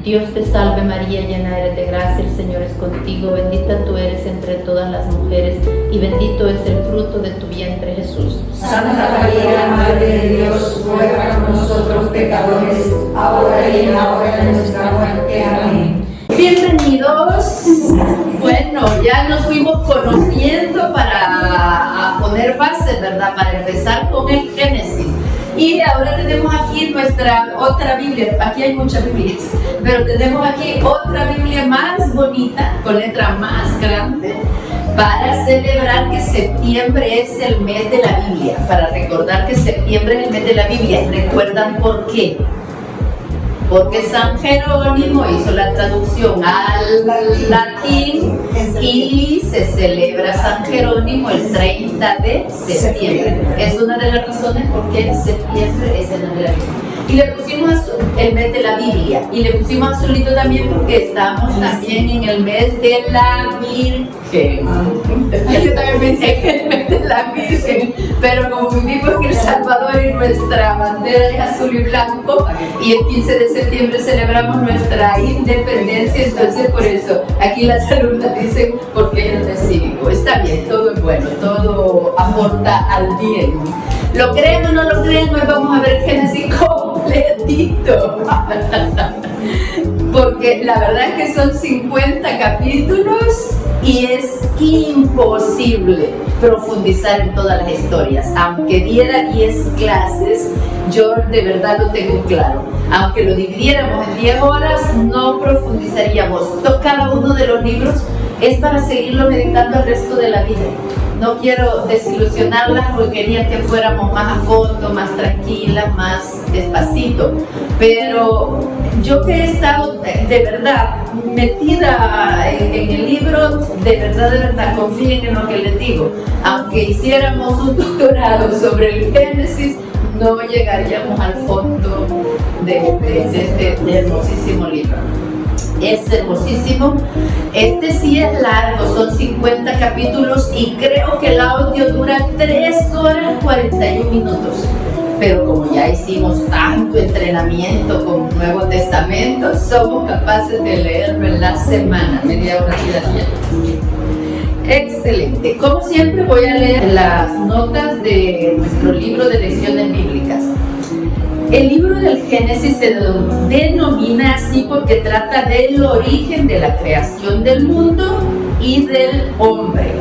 Dios te salve María, llena eres de gracia, el Señor es contigo, bendita tú eres entre todas las mujeres y bendito es el fruto de tu vientre Jesús. Santa María, Madre de Dios, ruega por nosotros pecadores, ahora y en la hora de nuestra muerte. Amén. Bienvenidos. Bueno, ya nos fuimos conociendo para poner bases, ¿verdad? Para empezar con el Génesis. Y ahora tenemos aquí nuestra otra Biblia. Aquí hay muchas Biblias, pero tenemos aquí otra Biblia más bonita, con letra más grande, para celebrar que septiembre es el mes de la Biblia, para recordar que septiembre es el mes de la Biblia. ¿Recuerdan por qué? Porque San Jerónimo hizo la traducción al latín y se celebra San Jerónimo el 30 de septiembre. Es una de las razones por qué septiembre es el mes de la Biblia. Y le pusimos azul, el mes de la Biblia, y le pusimos azulito también porque estamos también en el mes de la Virgen. Yo también pensé que el mes de la Virgen, pero como vivimos en El Salvador y nuestra bandera es azul y blanco, y el 15 de septiembre celebramos nuestra independencia, entonces por eso aquí las alumnas dicen porque es el mes cívico. Está bien, todo es bueno, todo aporta al bien. ¿Lo creen o no lo creen? Hoy vamos a ver Génesis completito. Porque la verdad es que son 50 capítulos y es imposible profundizar en todas las historias. Aunque diera 10 clases, yo de verdad lo tengo claro. Aunque lo dividiéramos en 10 horas, no profundizaríamos. Cada uno de los libros es para seguirlo meditando el resto de la vida. No quiero desilusionarlas porque quería que fuéramos más a fondo, más tranquilas, más despacito. Pero yo que he estado de verdad metida en el libro, de verdad, confíen en lo que les digo. Aunque hiciéramos un doctorado sobre el Génesis, no llegaríamos al fondo de este hermosísimo libro. Es hermosísimo. Este sí es largo, son 50 capítulos y creo que el audio dura 3 horas 41 minutos. Pero como ya hicimos tanto entrenamiento con Nuevo Testamento, somos capaces de leerlo en la semana, media hora diaria. Excelente. Como siempre voy a leer las notas de nuestro libro de lecciones bíblicas. El libro del Génesis se denomina así porque trata del origen de la creación del mundo y del hombre.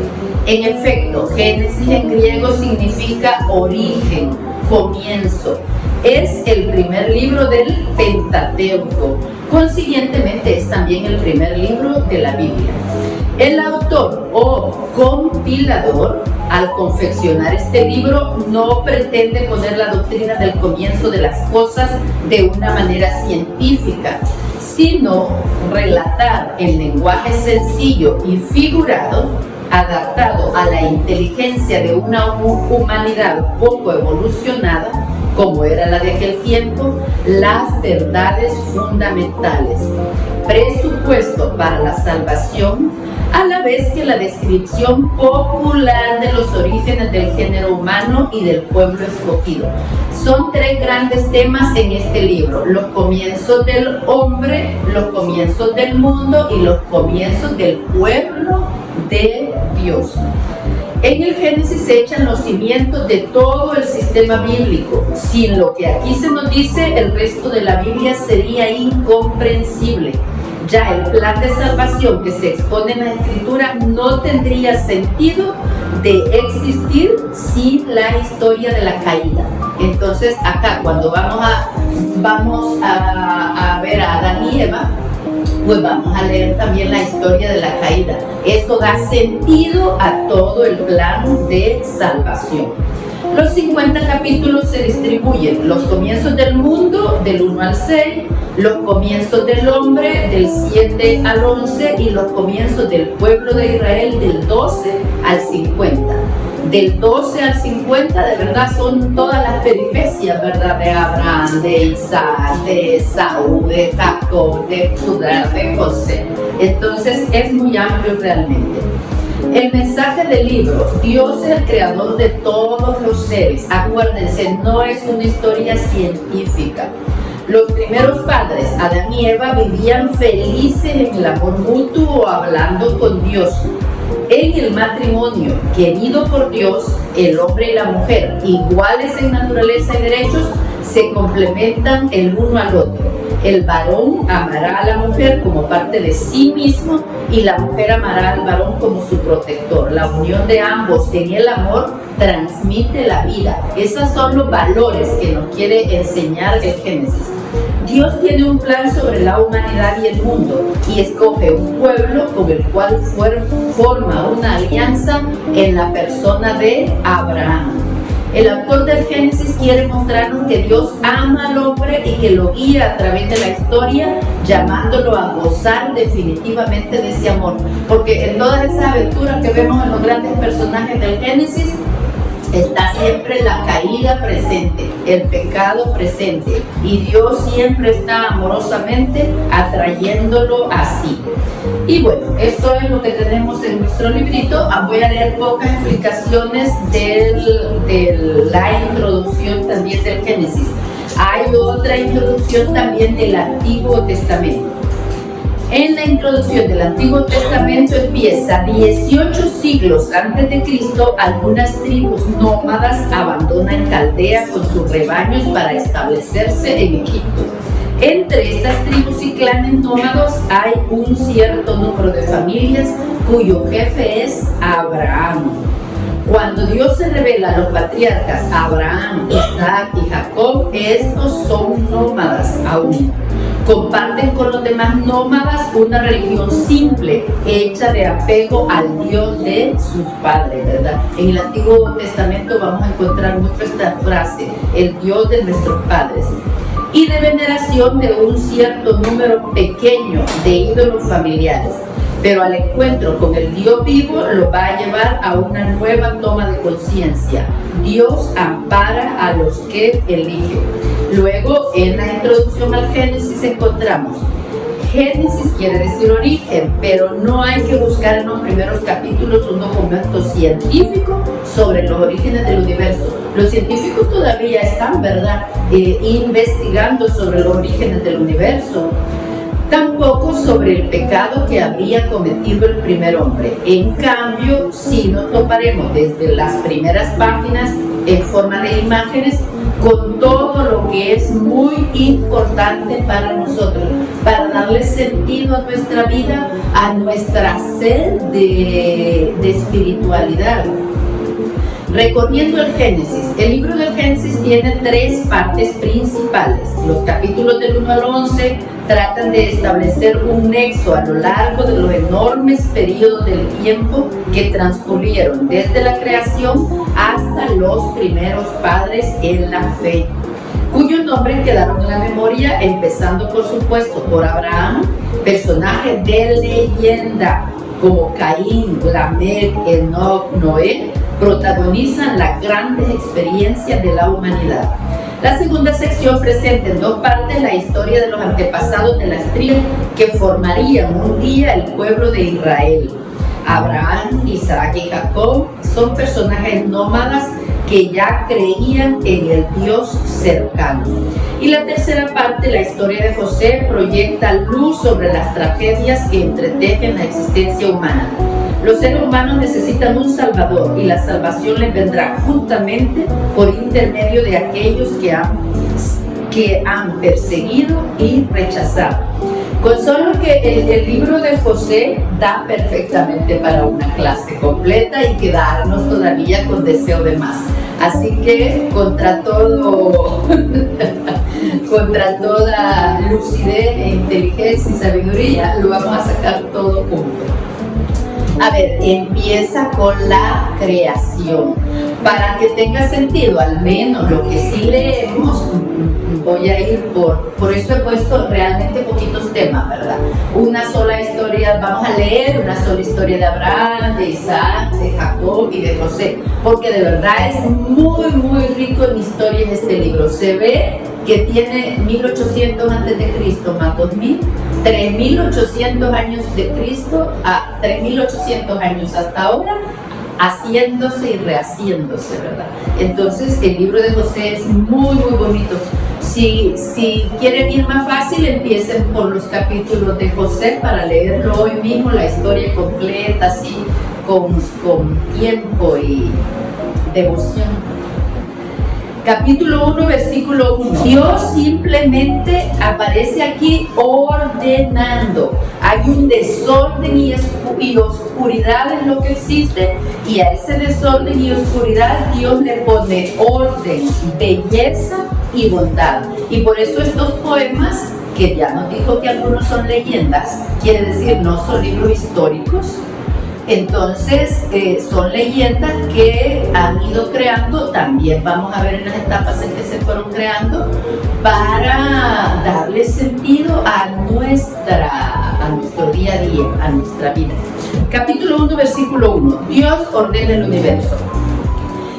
En efecto, Génesis en griego significa origen, comienzo. Es el primer libro del Pentateuco. Consiguientemente es también el primer libro de la Biblia. El autor o compilador, al confeccionar este libro, no pretende poner la doctrina del comienzo de las cosas de una manera científica, sino relatar en lenguaje sencillo y figurado, adaptado a la inteligencia de una humanidad poco evolucionada, como era la de aquel tiempo, las verdades fundamentales, presupuesto para la salvación, a la vez que la descripción popular de los orígenes del género humano y del pueblo escogido. Son 3 grandes temas en este libro: los comienzos del hombre, los comienzos del mundo y los comienzos del pueblo de Dios. En el Génesis se echan los cimientos de todo el sistema bíblico. Sin lo que aquí se nos dice, el resto de la Biblia sería incomprensible. Ya el plan de salvación que se expone en la Escritura no tendría sentido de existir sin la historia de la caída. Entonces acá cuando vamos a ver a Adán y Eva, pues vamos a leer también la historia de la caída. Esto da sentido a todo el plan de salvación. Los 50 capítulos se distribuyen: los comienzos del mundo, del 1 al 6, los comienzos del hombre, del 7 al 11, y los comienzos del pueblo de Israel, del 12 al 50. Del 12 al 50, de verdad, son todas las peripecias, ¿verdad? De Abraham, de Isaac, de Esaú, de Jacob, de Judá, de José. Entonces, es muy amplio realmente. El mensaje del libro: Dios es el creador de todos los seres. Acuérdense, no es una historia científica. Los primeros padres, Adán y Eva, vivían felices en el amor mutuo, hablando con Dios. En el matrimonio, querido por Dios, el hombre y la mujer, iguales en naturaleza y derechos, se complementan el uno al otro. El varón amará a la mujer como parte de sí mismo y la mujer amará al varón como su protector. La unión de ambos en el amor transmite la vida. Esos son los valores que nos quiere enseñar el Génesis. Dios tiene un plan sobre la humanidad y el mundo y escoge un pueblo con el cual forma una alianza en la persona de Abraham. El autor del Génesis quiere mostrarnos que Dios ama al hombre y que lo guía a través de la historia, llamándolo a gozar definitivamente de ese amor. Porque en todas esas aventuras que vemos en los grandes personajes del Génesis, está siempre la caída presente, el pecado presente, y Dios siempre está amorosamente atrayéndolo así. Y bueno, esto es lo que tenemos en nuestro librito. Voy a leer pocas explicaciones de la introducción también del Génesis. Hay otra introducción también del Antiguo Testamento. En la introducción del Antiguo Testamento empieza: 18 siglos antes de Cristo, algunas tribus nómadas abandonan Caldea con sus rebaños para establecerse en Egipto. Entre estas tribus y clanes nómadas hay un cierto número de familias cuyo jefe es Abraham. Cuando Dios se revela a los patriarcas Abraham, Isaac y Jacob, estos son nómadas aún. Comparten con los demás nómadas una religión simple, hecha de apego al Dios de sus padres, ¿verdad? En el Antiguo Testamento vamos a encontrar mucho esta frase: el Dios de nuestros padres. Y de veneración de un cierto número pequeño de ídolos familiares. Pero al encuentro con el Dios vivo lo va a llevar a una nueva toma de conciencia. Dios ampara a los que elige. Luego, en la introducción al Génesis encontramos: Génesis quiere decir origen, pero no hay que buscar en los primeros capítulos un documento científico sobre los orígenes del universo. Los científicos todavía están, ¿verdad?, investigando sobre los orígenes del universo. Tampoco sobre el pecado que habría cometido el primer hombre. En cambio, sí nos toparemos desde las primeras páginas en forma de imágenes con todo lo que es muy importante para nosotros, para darle sentido a nuestra vida, a nuestra sed de espiritualidad. Recorriendo el Génesis, el libro del Génesis tiene 3 partes principales. Los capítulos del 1 al 11 tratan de establecer un nexo a lo largo de los enormes periodos del tiempo que transcurrieron desde la creación hasta los primeros padres en la fe, cuyos nombres quedaron en la memoria, empezando por supuesto por Abraham, personaje de leyenda como Caín, Lamec, Enoc, Noé, protagonizan las grandes experiencias de la humanidad. La segunda sección presenta en 2 partes la historia de los antepasados de las tribus que formarían un día el pueblo de Israel. Abraham, Isaac y Jacob son personajes nómadas que ya creían en el Dios cercano. Y la tercera parte, la historia de José, proyecta luz sobre las tragedias que entretejen la existencia humana. Los seres humanos necesitan un Salvador y la salvación les vendrá juntamente por intermedio de aquellos que han perseguido y rechazado. Con solo que el libro de José da perfectamente para una clase completa y quedarnos todavía con deseo de más. Así que contra toda lucidez e inteligencia y sabiduría, lo vamos a sacar todo junto. A ver, empieza con la creación. Para que tenga sentido, al menos lo que sí leemos, voy a ir por eso he puesto realmente poquitos temas, ¿verdad? Una sola historia, vamos a leer una sola historia de Abraham, de Isaac, de Jacob y de José, porque de verdad es muy, muy rico en historias este libro. Se ve que tiene 1800 antes de Cristo más 2000, 3800 años de Cristo a 3800 años hasta ahora, haciéndose y rehaciéndose, ¿verdad? Entonces el libro de José es muy, muy bonito. Si quieren ir más fácil, empiecen por los capítulos de José para leerlo hoy mismo, la historia completa, así con tiempo y devoción. Capítulo 1, versículo 1. Dios simplemente aparece aquí ordenando. Hay un desorden y oscuridad en lo que existe, y a ese desorden y oscuridad Dios le pone orden, belleza y bondad. Y por eso estos poemas, que ya nos dijo que algunos son leyendas, quiere decir no son libros históricos. Entonces son leyendas que han ido creando, también vamos a ver en las etapas en que se fueron creando, para darle sentido a nuestro día a día, a nuestra vida. Capítulo 1, versículo 1. Dios ordena el universo.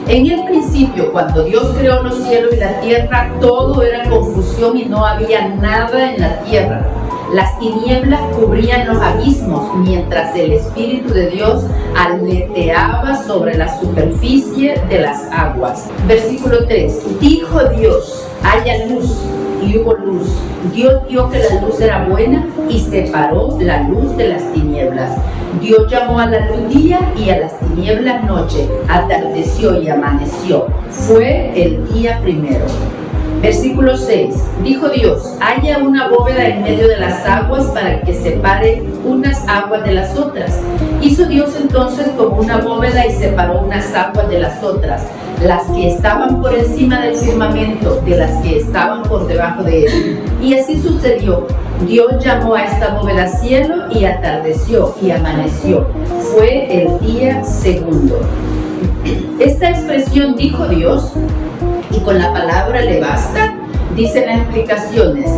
En el principio, cuando Dios creó los cielos y la tierra, todo era confusión y no había nada en la tierra. Las tinieblas cubrían los abismos, mientras el Espíritu de Dios aleteaba sobre la superficie de las aguas. Versículo 3. Dijo Dios, haya luz, y hubo luz. Dios vio que la luz era buena y separó la luz de las tinieblas. Dios llamó a la luz día y a las tinieblas noche. Atardeció y amaneció. Fue el día primero. Versículo 6. Dijo Dios, haya una bóveda en medio de las aguas para que separe unas aguas de las otras. Hizo Dios entonces como una bóveda y separó unas aguas de las otras, las que estaban por encima del firmamento de las que estaban por debajo de él. Y así sucedió. Dios llamó a esta bóveda cielo y atardeció y amaneció. Fue el día segundo. Esta expresión dijo Dios, y con la palabra le basta, dicen las explicaciones.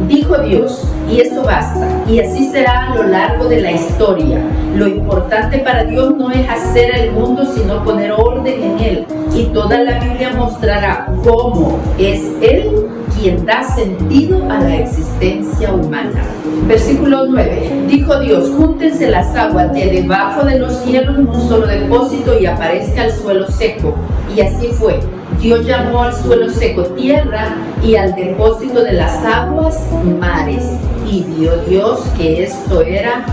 Dijo Dios, y eso basta, y así será a lo largo de la historia. Lo importante para Dios no es hacer el mundo, sino poner orden en él, y toda la Biblia mostrará cómo es Él quien da sentido a la existencia humana. Versículo 9. Dijo Dios, júntense las aguas de debajo de los cielos en un solo depósito y aparezca el suelo seco. Y así fue. Dios llamó al suelo seco tierra y al depósito de las aguas mares. Y vio Dios que esto era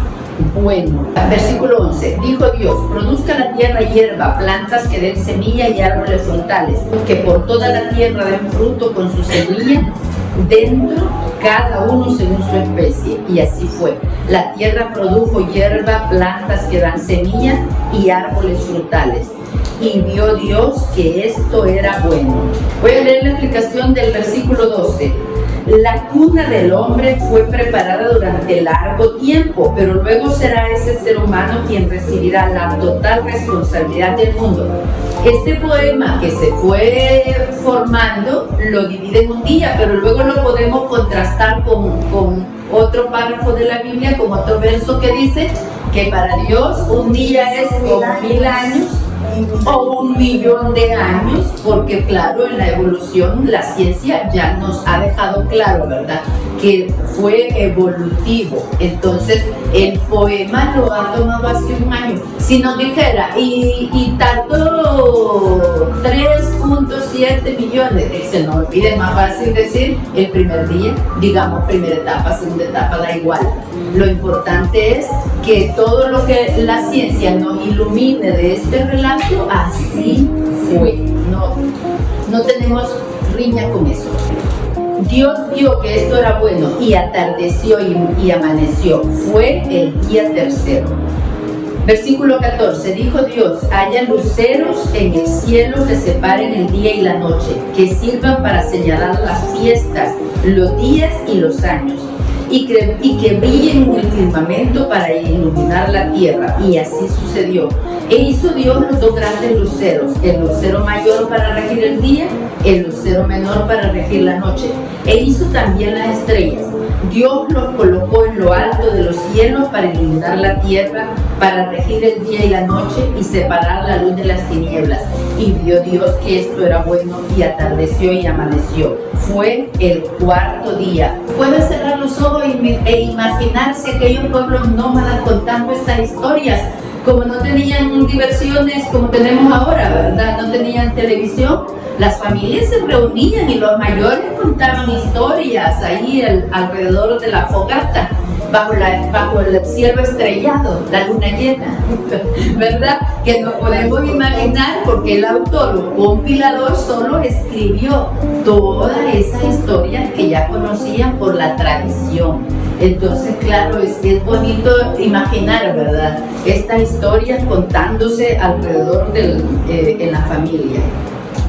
bueno. Versículo 11. Dijo Dios, produzca la tierra hierba, plantas que den semilla y árboles frutales, que por toda la tierra den fruto con su semilla dentro, cada uno según su especie. Y así fue. La tierra produjo hierba, plantas que dan semilla y árboles frutales. Y vio Dios que esto era bueno. Voy a leer la explicación del versículo 12. La cuna del hombre fue preparada durante largo tiempo, pero luego será ese ser humano quien recibirá la total responsabilidad del mundo. Este poema que se fue formando lo divide en un día, pero luego lo podemos contrastar con otro párrafo de la Biblia, con otro verso que dice que para Dios un día es como 1000 años o 1.000.000 de años, porque claro, en la evolución la ciencia ya nos ha dejado claro, ¿verdad?, que fue evolutivo. Entonces el poema lo ha tomado hace un año. Si nos dijera y tardó 3.7 millones, se nos olvide, más fácil decir el primer día, digamos primera etapa, segunda etapa, da igual. Lo importante es que todo lo que la ciencia nos ilumine de este relato, así fue. No tenemos riña con eso. Dios vio que esto era bueno y atardeció y amaneció. Fue el día tercero. Versículo 14. Dijo Dios, haya luceros en el cielo que separen el día y la noche, que sirvan para señalar las fiestas, los días y los años, y que brillen en el firmamento para iluminar la tierra. Y así sucedió. E hizo Dios los dos grandes luceros, el lucero mayor para regir el día, el lucero menor para regir la noche. E hizo también las estrellas. Dios los colocó en lo alto de los cielos para iluminar la tierra, para regir el día y la noche y separar la luz de las tinieblas. Y vio Dios que esto era bueno, y atardeció y amaneció. Fue el cuarto día. Pueden cerrar los ojos e imaginarse aquellos pueblos nómadas contando estas historias, Como no tenían diversiones como tenemos ahora, ¿verdad? No tenían televisión, las familias se reunían y los mayores contaban historias ahí alrededor de la fogata, bajo el cielo estrellado, la luna llena, ¿verdad? Que nos podemos imaginar porque el autor o compilador solo escribió todas esas historias que ya conocían por la tradición. Entonces, claro, es bonito imaginar, ¿verdad? Estas historias contándose alrededor en la familia.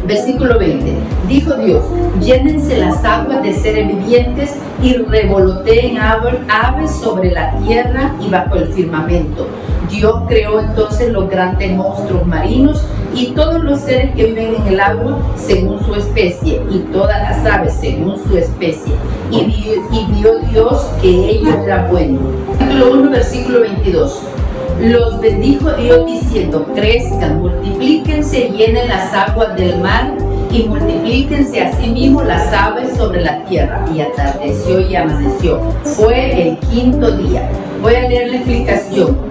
Versículo 20. Dijo Dios: llénense las aguas de seres vivientes y revoloteen aves sobre la tierra y bajo el firmamento. Dios creó entonces los grandes monstruos marinos y todos los seres que viven en el agua según su especie, y todas las aves según su especie. Y vio Dios que ello era bueno. Capítulo 1, versículo 22. Los bendijo Dios diciendo: crezcan, multiplíquense y llenen las aguas del mar, y multiplíquense asimismo las aves sobre la tierra. Y atardeció y amaneció. Fue el quinto día. Voy a leer la explicación.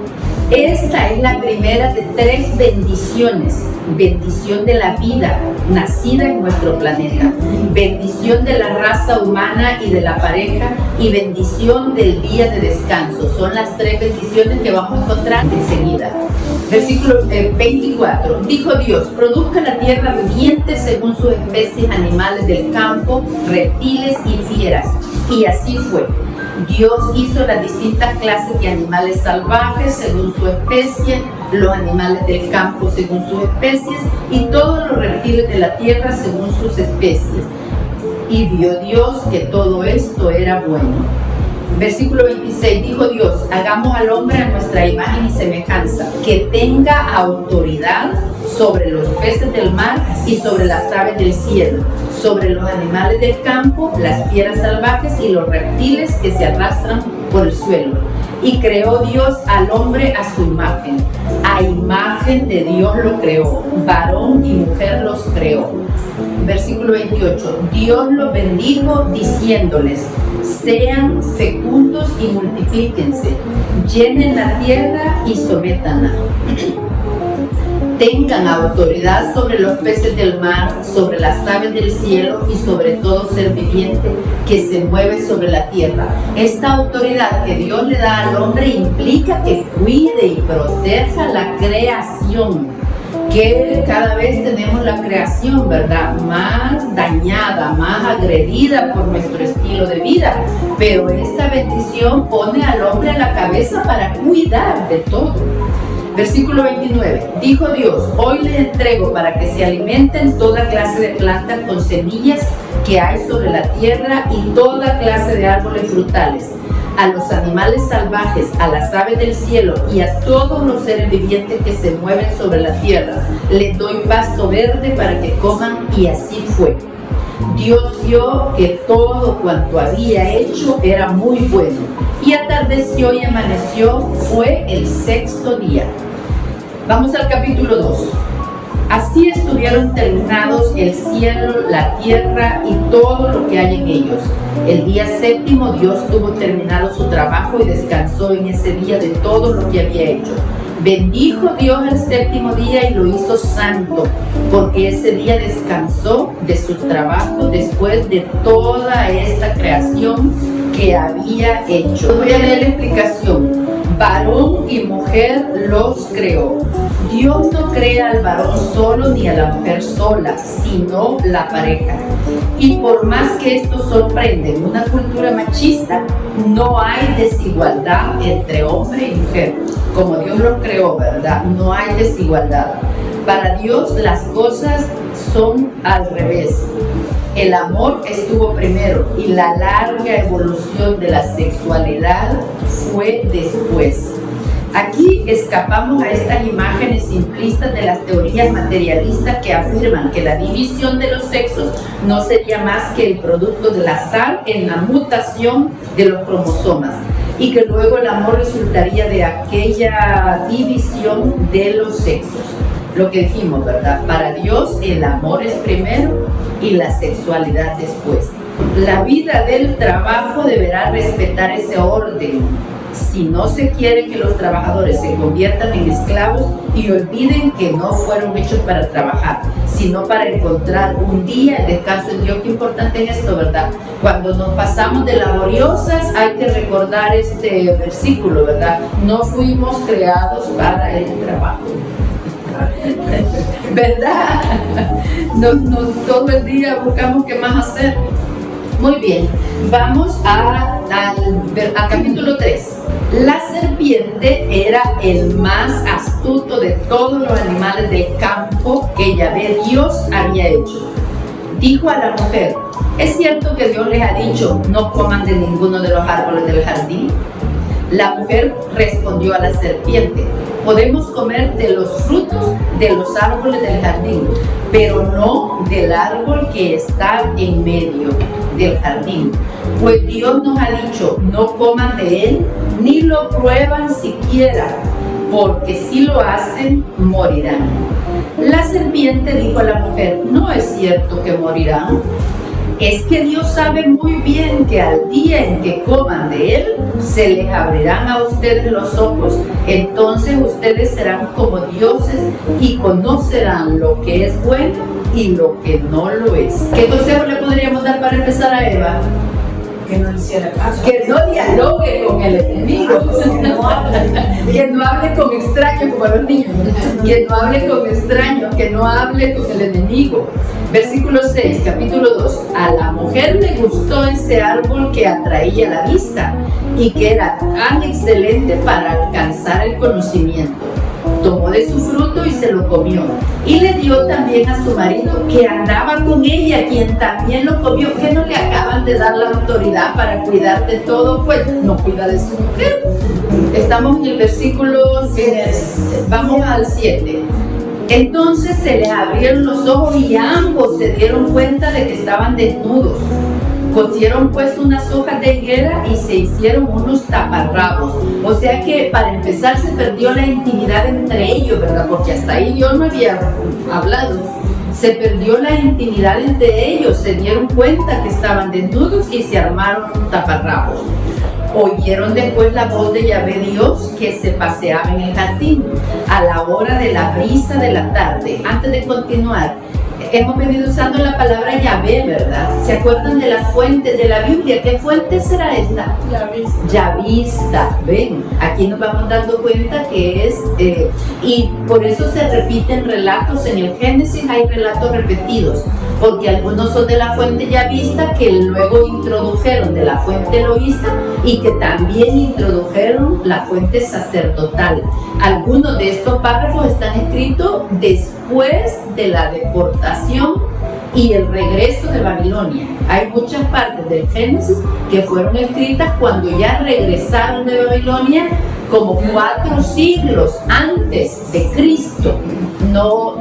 Esta es la primera de 3 bendiciones. Bendición de la vida nacida en nuestro planeta, bendición de la raza humana y de la pareja, y bendición del día de descanso. Son las 3 bendiciones que vamos a encontrar enseguida. Versículo 24. Dijo Dios: produzca la tierra vivientes según sus especies, animales del campo, reptiles y fieras. Y así fue. Dios hizo las distintas clases de animales salvajes según su especie, los animales del campo según sus especies, y todos los reptiles de la tierra según sus especies. Y vio Dios que todo esto era bueno. Versículo 26. Dijo Dios: hagamos al hombre a nuestra imagen y semejanza, que tenga autoridad sobre los peces del mar y sobre las aves del cielo, sobre los animales del campo, las fieras salvajes y los reptiles que se arrastran por el suelo. Y creó Dios al hombre a su imagen. A imagen de Dios lo creó, varón y mujer los creó. Versículo 28. Dios los bendijo diciéndoles: sean fecundos y multiplíquense, llenen la tierra y sométanla. Tengan autoridad sobre los peces del mar, sobre las aves del cielo y sobre todo ser viviente que se mueve sobre la tierra. Esta autoridad que Dios le da al hombre implica que cuide y proteja la creación, que cada vez tenemos la creación, ¿verdad?, más dañada, más agredida por nuestro estilo de vida, pero esta bendición pone al hombre a la cabeza para cuidar de todo. Versículo 29. Dijo Dios: hoy les entrego para que se alimenten toda clase de plantas con semillas que hay sobre la tierra y toda clase de árboles frutales. A los animales salvajes, a las aves del cielo y a todos los seres vivientes que se mueven sobre la tierra, les doy pasto verde para que coman, y así fue. Dios vio que todo cuanto había hecho era muy bueno, y atardeció y amaneció, fue el 6º día. Vamos al capítulo 2. Así estuvieron terminados el cielo, la tierra y todo lo que hay en ellos. El día 7º Dios tuvo terminado su trabajo y descansó en ese día de todo lo que había hecho. Bendijo Dios el 7º día y lo hizo santo, porque ese día descansó de su trabajo después de toda esta creación que había hecho. Voy a leer la explicación. Varón y mujer los creó. Dios no crea al varón solo ni a la mujer sola, sino la pareja. Y por más que esto sorprende en una cultura machista, no hay desigualdad entre hombre y mujer. Como Dios los creó, ¿verdad? No hay desigualdad. Para Dios las cosas son al revés. El amor estuvo primero y la larga evolución de la sexualidad fue después. Aquí escapamos a estas imágenes simplistas de las teorías materialistas que afirman que la división de los sexos no sería más que el producto del azar en la mutación de los cromosomas, y que luego el amor resultaría de aquella división de los sexos. Lo que dijimos, ¿verdad? Para Dios el amor es primero y la sexualidad después. La vida del trabajo deberá respetar ese orden. si no se quiere que los trabajadores se conviertan en esclavos y olviden que no fueron hechos para trabajar, sino para encontrar un día de descanso en Dios. Qué importante es esto, ¿verdad? Cuando nos pasamos de laboriosas hay que recordar este versículo, ¿verdad? No fuimos creados para el trabajo. ¿Verdad? No, todo el día buscamos qué más hacer. Muy bien, vamos al capítulo 3. La serpiente era el más astuto de todos los animales del campo que Yahvé Dios había hecho. Dijo a la mujer: ¿es cierto que Dios les ha dicho, no coman de ninguno de los árboles del jardín? La mujer respondió a la serpiente: podemos comer de los frutos de los árboles del jardín, pero no del árbol que está en medio del jardín. Pues Dios nos ha dicho, no coman de él, ni lo prueban siquiera, porque si lo hacen, morirán. La serpiente dijo a la mujer: no es cierto que morirán. Es que Dios sabe muy bien que al día en que coman de él, se les abrirán a ustedes los ojos. Entonces ustedes serán como dioses y conocerán lo que es bueno y lo que no lo es. ¿Qué consejo le podríamos dar para empezar a Eva? Que no le hiciera caso. Que no dialogue con el enemigo. Que no hable con extraños como los niños. Que no hable con extraños, que no hable con el enemigo. Versículo 6, capítulo 2. A la mujer le gustó ese árbol que atraía la vista y que era tan excelente para alcanzar el conocimiento. Tomó de su fruto y se lo comió. Y le dio también a su marido que andaba con ella, quien también lo comió. ¿Que no le acaban de dar la autoridad para cuidar de todo? Pues no cuida de su mujer. Estamos en el versículo 10. Vamos al 7. Entonces se les abrieron los ojos y ambos se dieron cuenta de que estaban desnudos. Cosieron pues unas hojas de higuera y se hicieron unos taparrabos. O sea que para empezar se perdió la intimidad entre ellos, ¿verdad? Porque hasta ahí Dios no había hablado. Se perdió la intimidad entre ellos, se dieron cuenta que estaban desnudos y se armaron taparrabos. Oyeron después la voz de Yahvé Dios que se paseaba en el jardín a la hora de la brisa de la tarde. Antes de continuar, hemos venido usando la palabra Yahvé, ¿verdad? ¿Se acuerdan de las fuentes de la Biblia? ¿Qué fuente será esta? Yahvista. Ven, aquí nos vamos dando cuenta que es, y por eso se repiten relatos en el Génesis, hay relatos repetidos, porque algunos son de la fuente yavista que luego introdujeron de la fuente eloísta y que también introdujeron la fuente sacerdotal. Algunos de estos párrafos están escritos después de la deportación y el regreso de Babilonia. Hay muchas partes del Génesis que fueron escritas cuando ya regresaron de Babilonia, como 4 siglos antes de Cristo. No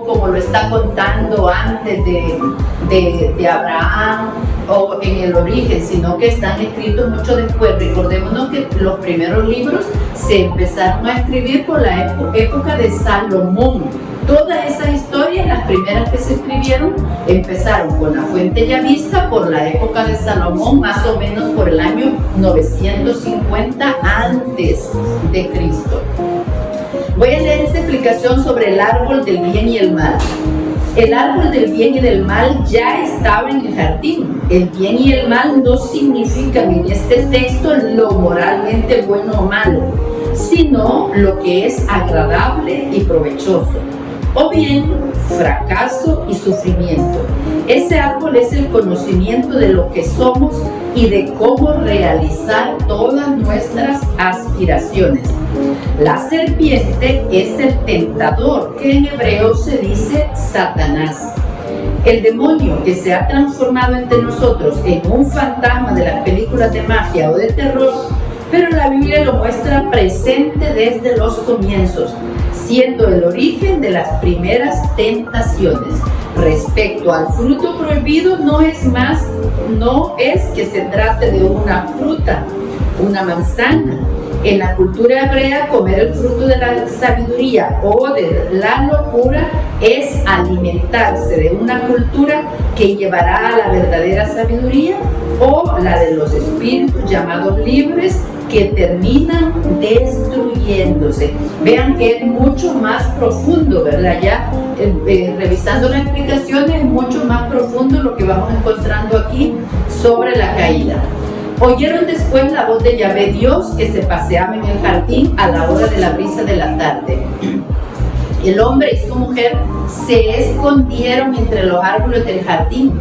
como lo está contando antes de Abraham o en el origen, sino que están escritos mucho después. Recordémonos que los primeros libros se empezaron a escribir por la época de Salomón. Todas esas historias, las primeras que se escribieron, empezaron con la fuente yavista por la época de Salomón, más o menos por el año 950 antes de Cristo. Voy a leer esta explicación sobre el árbol del bien y el mal. El árbol del bien y del mal ya estaba en el jardín. El bien y el mal no significan en este texto lo moralmente bueno o malo, sino lo que es agradable y provechoso, o bien fracaso y sufrimiento. Ese árbol es el conocimiento de lo que somos y de cómo realizar todas nuestras aspiraciones. La serpiente es el tentador, que en hebreo se dice Satanás. El demonio que se ha transformado entre nosotros en un fantasma de las películas de magia o de terror, pero la Biblia lo muestra presente desde los comienzos, siendo el origen de las primeras tentaciones. Respecto al fruto prohibido, no es que se trate de una fruta, una manzana, En la cultura hebrea, comer el fruto de la sabiduría o de la locura es alimentarse de una cultura que llevará a la verdadera sabiduría o la de los espíritus llamados libres que terminan destruyéndose. Vean que es mucho más profundo, ¿verdad? Ya revisando las explicaciones es mucho más profundo lo que vamos encontrando aquí sobre la caída. Oyeron después la voz de Yahvé Dios que se paseaba en el jardín a la hora de la brisa de la tarde. El hombre y su mujer se escondieron entre los árboles del jardín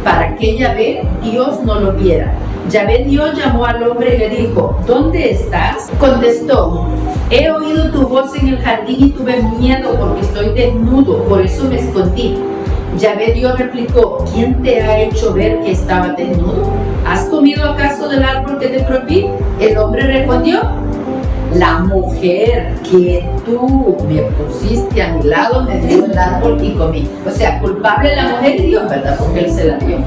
para que Yahvé Dios no lo viera. Yahvé Dios llamó al hombre y le dijo: ¿dónde estás? Contestó: he oído tu voz en el jardín y tuve miedo porque estoy desnudo, por eso me escondí. Yahvé Dios replicó: ¿quién te ha hecho ver que estaba desnudo? ¿Has comido acaso del árbol que te prohibí? El hombre respondió: la mujer que tú me pusiste a mi lado me dio el árbol y comí. O sea, culpable la mujer y Dios, ¿verdad? Porque él se la dio.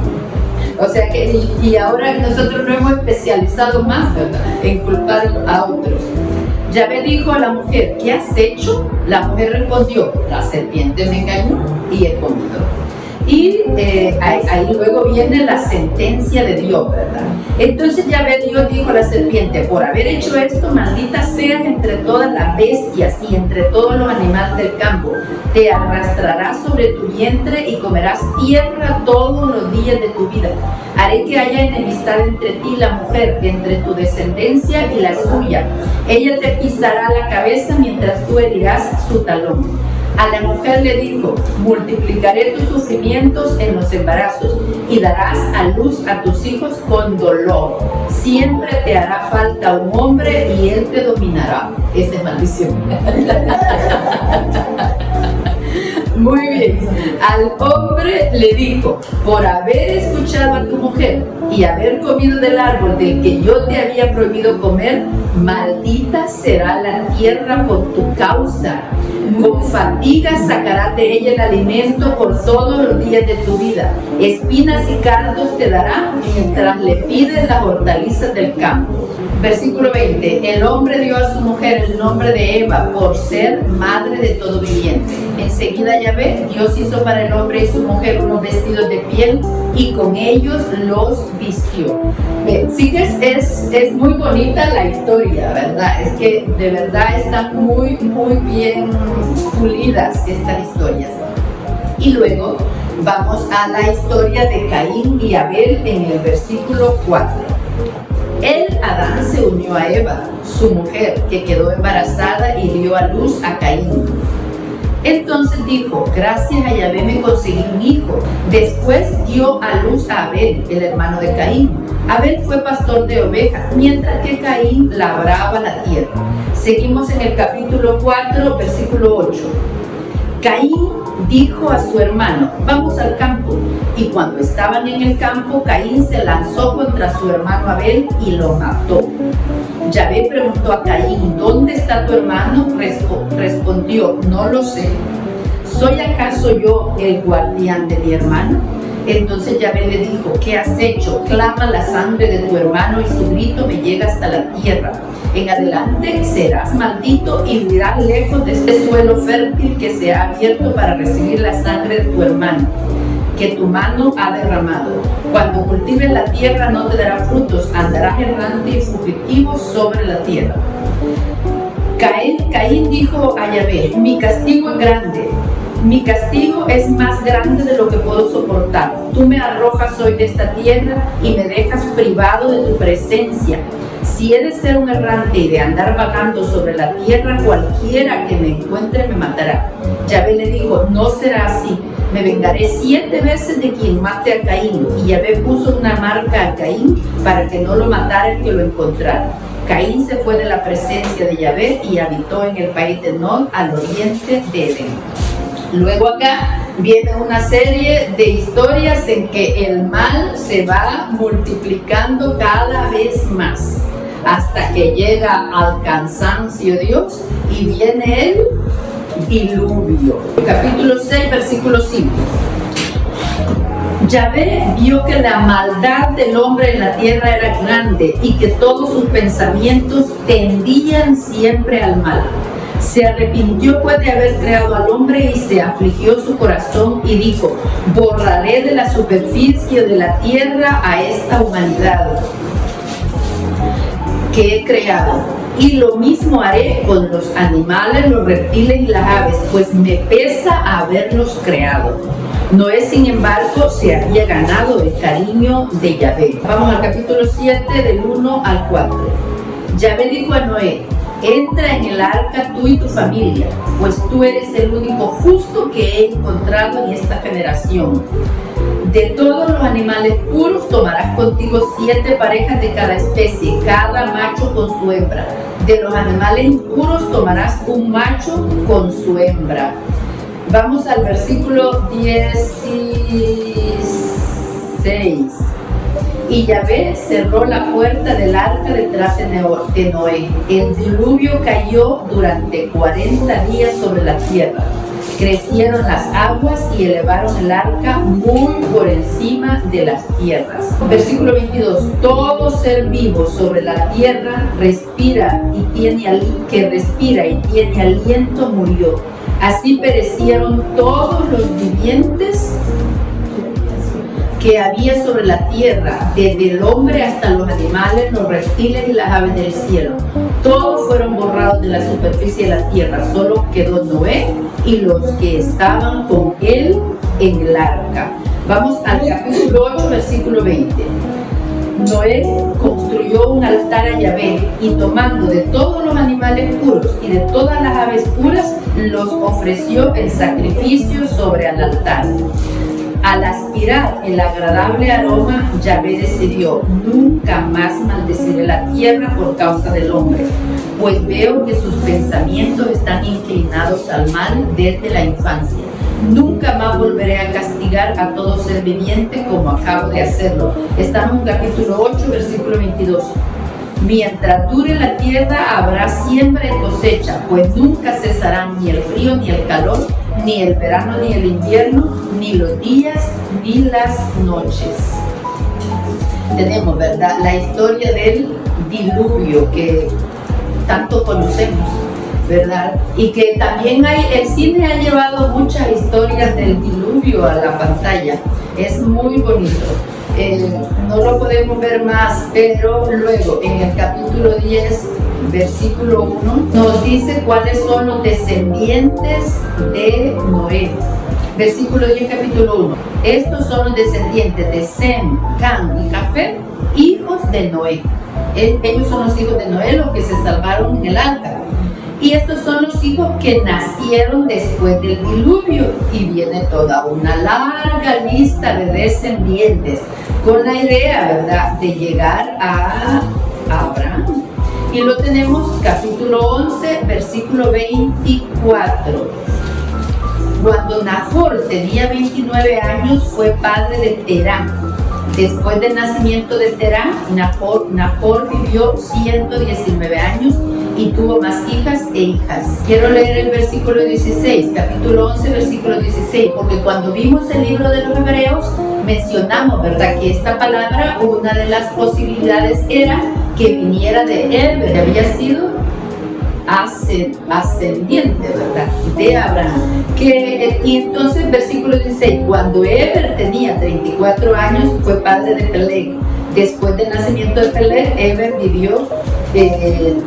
O sea que, y ahora nosotros nos hemos especializado más, ¿verdad?, en culpar a otros. Yahvé dijo a la mujer: ¿qué has hecho? La mujer respondió: la serpiente me engañó y he comido. Y ahí luego viene la sentencia de Dios, ¿verdad? Entonces Yahvé Dios dijo a la serpiente: por haber hecho esto, maldita seas entre todas las bestias y entre todos los animales del campo. Te arrastrarás sobre tu vientre y comerás tierra todos los días de tu vida. Haré que haya enemistad entre ti y la mujer, entre tu descendencia y la suya. Ella te pisará la cabeza mientras tú herirás su talón. A la mujer le dijo: multiplicaré tus sufrimientos en los embarazos y darás a luz a tus hijos con dolor. Siempre te hará falta un hombre y él te dominará. Esa es maldición. Muy bien. Al hombre le dijo: por haber escuchado a tu mujer y haber comido del árbol del que yo te había prohibido comer, maldita será la tierra por tu causa. Con fatiga sacarás de ella el alimento por todos los días de tu vida. Espinas y cardos te dará mientras le pides las hortalizas del campo. Versículo 20. El hombre dio a su mujer el nombre de Eva por ser madre de todo viviente. Enseguida Yahvé Dios hizo para el hombre y su mujer unos vestidos de piel y con ellos los vistió. Sí que es muy bonita la historia, ¿verdad? Es que de verdad están muy bien pulidas estas historias. Y luego vamos a la historia de Caín y Abel en el versículo 4. Adán se unió a Eva, su mujer, que quedó embarazada y dio a luz a Caín. Entonces dijo: gracias a Yahvé me conseguí un hijo. Después dio a luz a Abel, el hermano de Caín. Abel fue pastor de ovejas, mientras que Caín labraba la tierra. Seguimos en el capítulo 4, versículo 8. Caín dijo a su hermano: vamos al campo. Y cuando estaban en el campo, Caín se lanzó contra su hermano Abel y lo mató. Yahvé preguntó a Caín: ¿dónde está tu hermano? Respondió: no lo sé. ¿Soy acaso yo el guardián de mi hermano? Entonces Yahvé le dijo: ¿qué has hecho? Clama la sangre de tu hermano y su grito me llega hasta la tierra. En adelante serás maldito y vivirás lejos de este suelo fértil que se ha abierto para recibir la sangre de tu hermano, que tu mano ha derramado. Cuando cultives la tierra no te dará frutos, andarás errante y fugitivo sobre la tierra. Caín dijo a Yahvé: mi castigo es grande. Mi castigo es más grande de lo que puedo soportar. Tú me arrojas hoy de esta tierra y me dejas privado de tu presencia. Si he de ser un errante y de andar vagando sobre la tierra, cualquiera que me encuentre me matará. Yahvé le dijo: no será así. Me vengaré 7 veces de quien mate a Caín. Y Yahvé puso una marca a Caín para que no lo matara el que lo encontrara. Caín se fue de la presencia de Yahvé y habitó en el país de Nod, al oriente de Edén. Luego acá viene una serie de historias en que el mal se va multiplicando cada vez más hasta que llega al cansancio Dios y viene el diluvio. Capítulo 6, versículo 5. Yahvé vio que la maldad del hombre en la tierra era grande y que todos sus pensamientos tendían siempre al mal. Se arrepintió pues de haber creado al hombre y se afligió su corazón y dijo: borraré de la superficie de la tierra a esta humanidad que he creado, y lo mismo haré con los animales, los reptiles y las aves, pues me pesa haberlos creado. Noé, sin embargo, se había ganado el cariño de Yahvé. Vamos al capítulo 7, del 1 al 4. Yahvé dijo a Noé: entra en el arca tú y tu familia, pues tú eres el único justo que he encontrado en esta generación. De todos los animales puros tomarás contigo 7 parejas de cada especie, cada macho con su hembra. De los animales impuros tomarás un macho con su hembra. Vamos al versículo 16. Y Yahvé cerró la puerta del arca detrás de Noé. El diluvio cayó durante 40 días sobre la tierra. Crecieron las aguas y elevaron el arca muy por encima de las tierras. Versículo 22. Todo ser vivo sobre la tierra que respira y tiene aliento murió. Así perecieron todos los vivientes que había sobre la tierra, desde el hombre hasta los animales, los reptiles y las aves del cielo. Todos fueron borrados de la superficie de la tierra, solo quedó Noé y los que estaban con él en el arca. Vamos al capítulo 8, versículo 20. Noé construyó un altar a Yahvé y tomando de todos los animales puros y de todas las aves puras, los ofreció en sacrificio sobre el altar. Al aspirar el agradable aroma, Yahvé decidió: nunca más maldeciré la tierra por causa del hombre, pues veo que sus pensamientos están inclinados al mal desde la infancia. Nunca más volveré a castigar a todo ser viviente como acabo de hacerlo. Estamos en capítulo 8, versículo 22. Mientras dure la tierra habrá siembra y cosecha, pues nunca cesarán ni el frío ni el calor, ni el verano ni el invierno, ni los días ni las noches. Tenemos, ¿verdad?, la historia del diluvio que tanto conocemos, ¿verdad? Y que también el cine ha llevado muchas historias del diluvio a la pantalla. Es muy bonito. No lo podemos ver más, pero luego en el capítulo 10, versículo 1, nos dice cuáles son los descendientes de Noé. Versículo 10, capítulo 1. Estos son los descendientes de Sem, Cam y Jafet, hijos de Noé. Ellos son los hijos de Noé, los que se salvaron en el arca. Y estos son los hijos que nacieron después del diluvio. Y viene toda una larga lista de descendientes, con la idea, ¿verdad?, de llegar a Abraham. Y lo tenemos, capítulo 11, versículo 24. Cuando Nahor tenía 29 años, fue padre de Terá. Después del nacimiento de Terá, Nahor vivió 119 años y tuvo más hijas e hijas. Quiero leer el versículo 16, capítulo 11, versículo 16, porque cuando vimos el libro de los Hebreos, mencionamos, ¿verdad?, que esta palabra, una de las posibilidades era que viniera de él, que había sido ascendiente, ¿verdad?, de Abraham. Y entonces, versículo 16, cuando Eber tenía 34 años, fue padre de Peleg. Después del nacimiento de Peleg, Eber vivió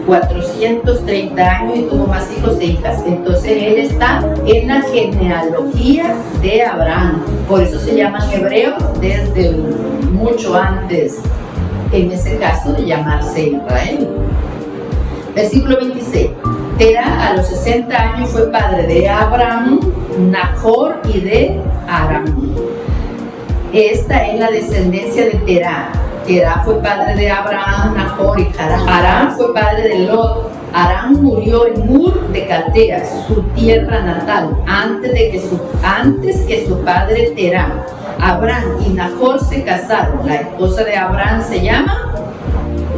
430 años y tuvo más hijos e hijas. Entonces él está en la genealogía de Abraham. Por eso se llaman hebreos desde mucho antes, en ese caso, de llamarse Israel. Versículo 26. Terá a los 60 años fue padre de Abraham, Nahor y de Aram. Esta es la descendencia de Terá. Terá fue padre de Abraham, Nahor y Harán. Aram fue padre de Lot. Aram murió en Ur de Caldea, su tierra natal, antes que su padre Terá. Abraham y Nahor se casaron. La esposa de Abraham se llama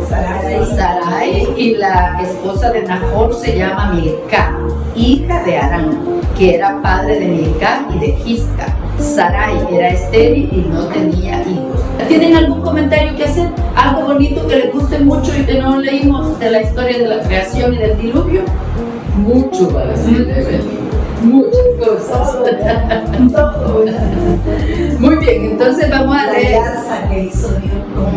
Sarai, y la esposa de Nahor se llama Milcá, hija de Harán, que era padre de Milcá y de Gisca. Sarai era estéril y no tenía hijos. ¿Tienen algún comentario que hacer? ¿Algo bonito que les guste mucho y que no leímos de la historia de la creación y del diluvio? Mucho para decirle, muchas cosas. Muy bien, entonces vamos a leer. La alianza que hizo Dios con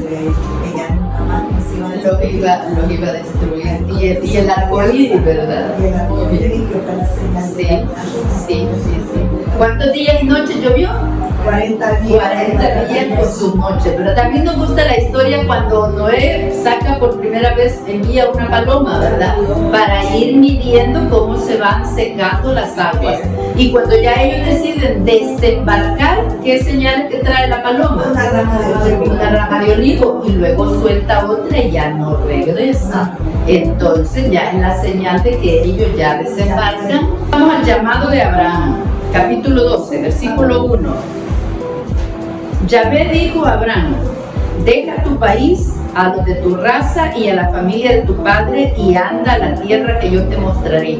ella nunca más nos iba a destruir. Los iba a destruir. Y el arcoíris, ¿verdad? Y el arcoíris que fue la señal. Sí. ¿Cuántos días y noches llovió? 40 días. 40 días por su noche. Pero también nos gusta la historia cuando Noé saca por primera vez, envía una paloma, ¿verdad? Para ir midiendo cómo se van secando las aguas. Y cuando ya ellos deciden desembarcar, ¿qué señal que trae la paloma? Una rama de olivo. Una rama de olivo, y luego suelta otra y ya no regresa. Entonces ya es la señal de que ellos ya desembarcan. Vamos al llamado de Abraham, capítulo 12, versículo 1. Yahvé dijo a Abraham: deja tu país, a los de tu raza y a la familia de tu padre, y anda a la tierra que yo te mostraré.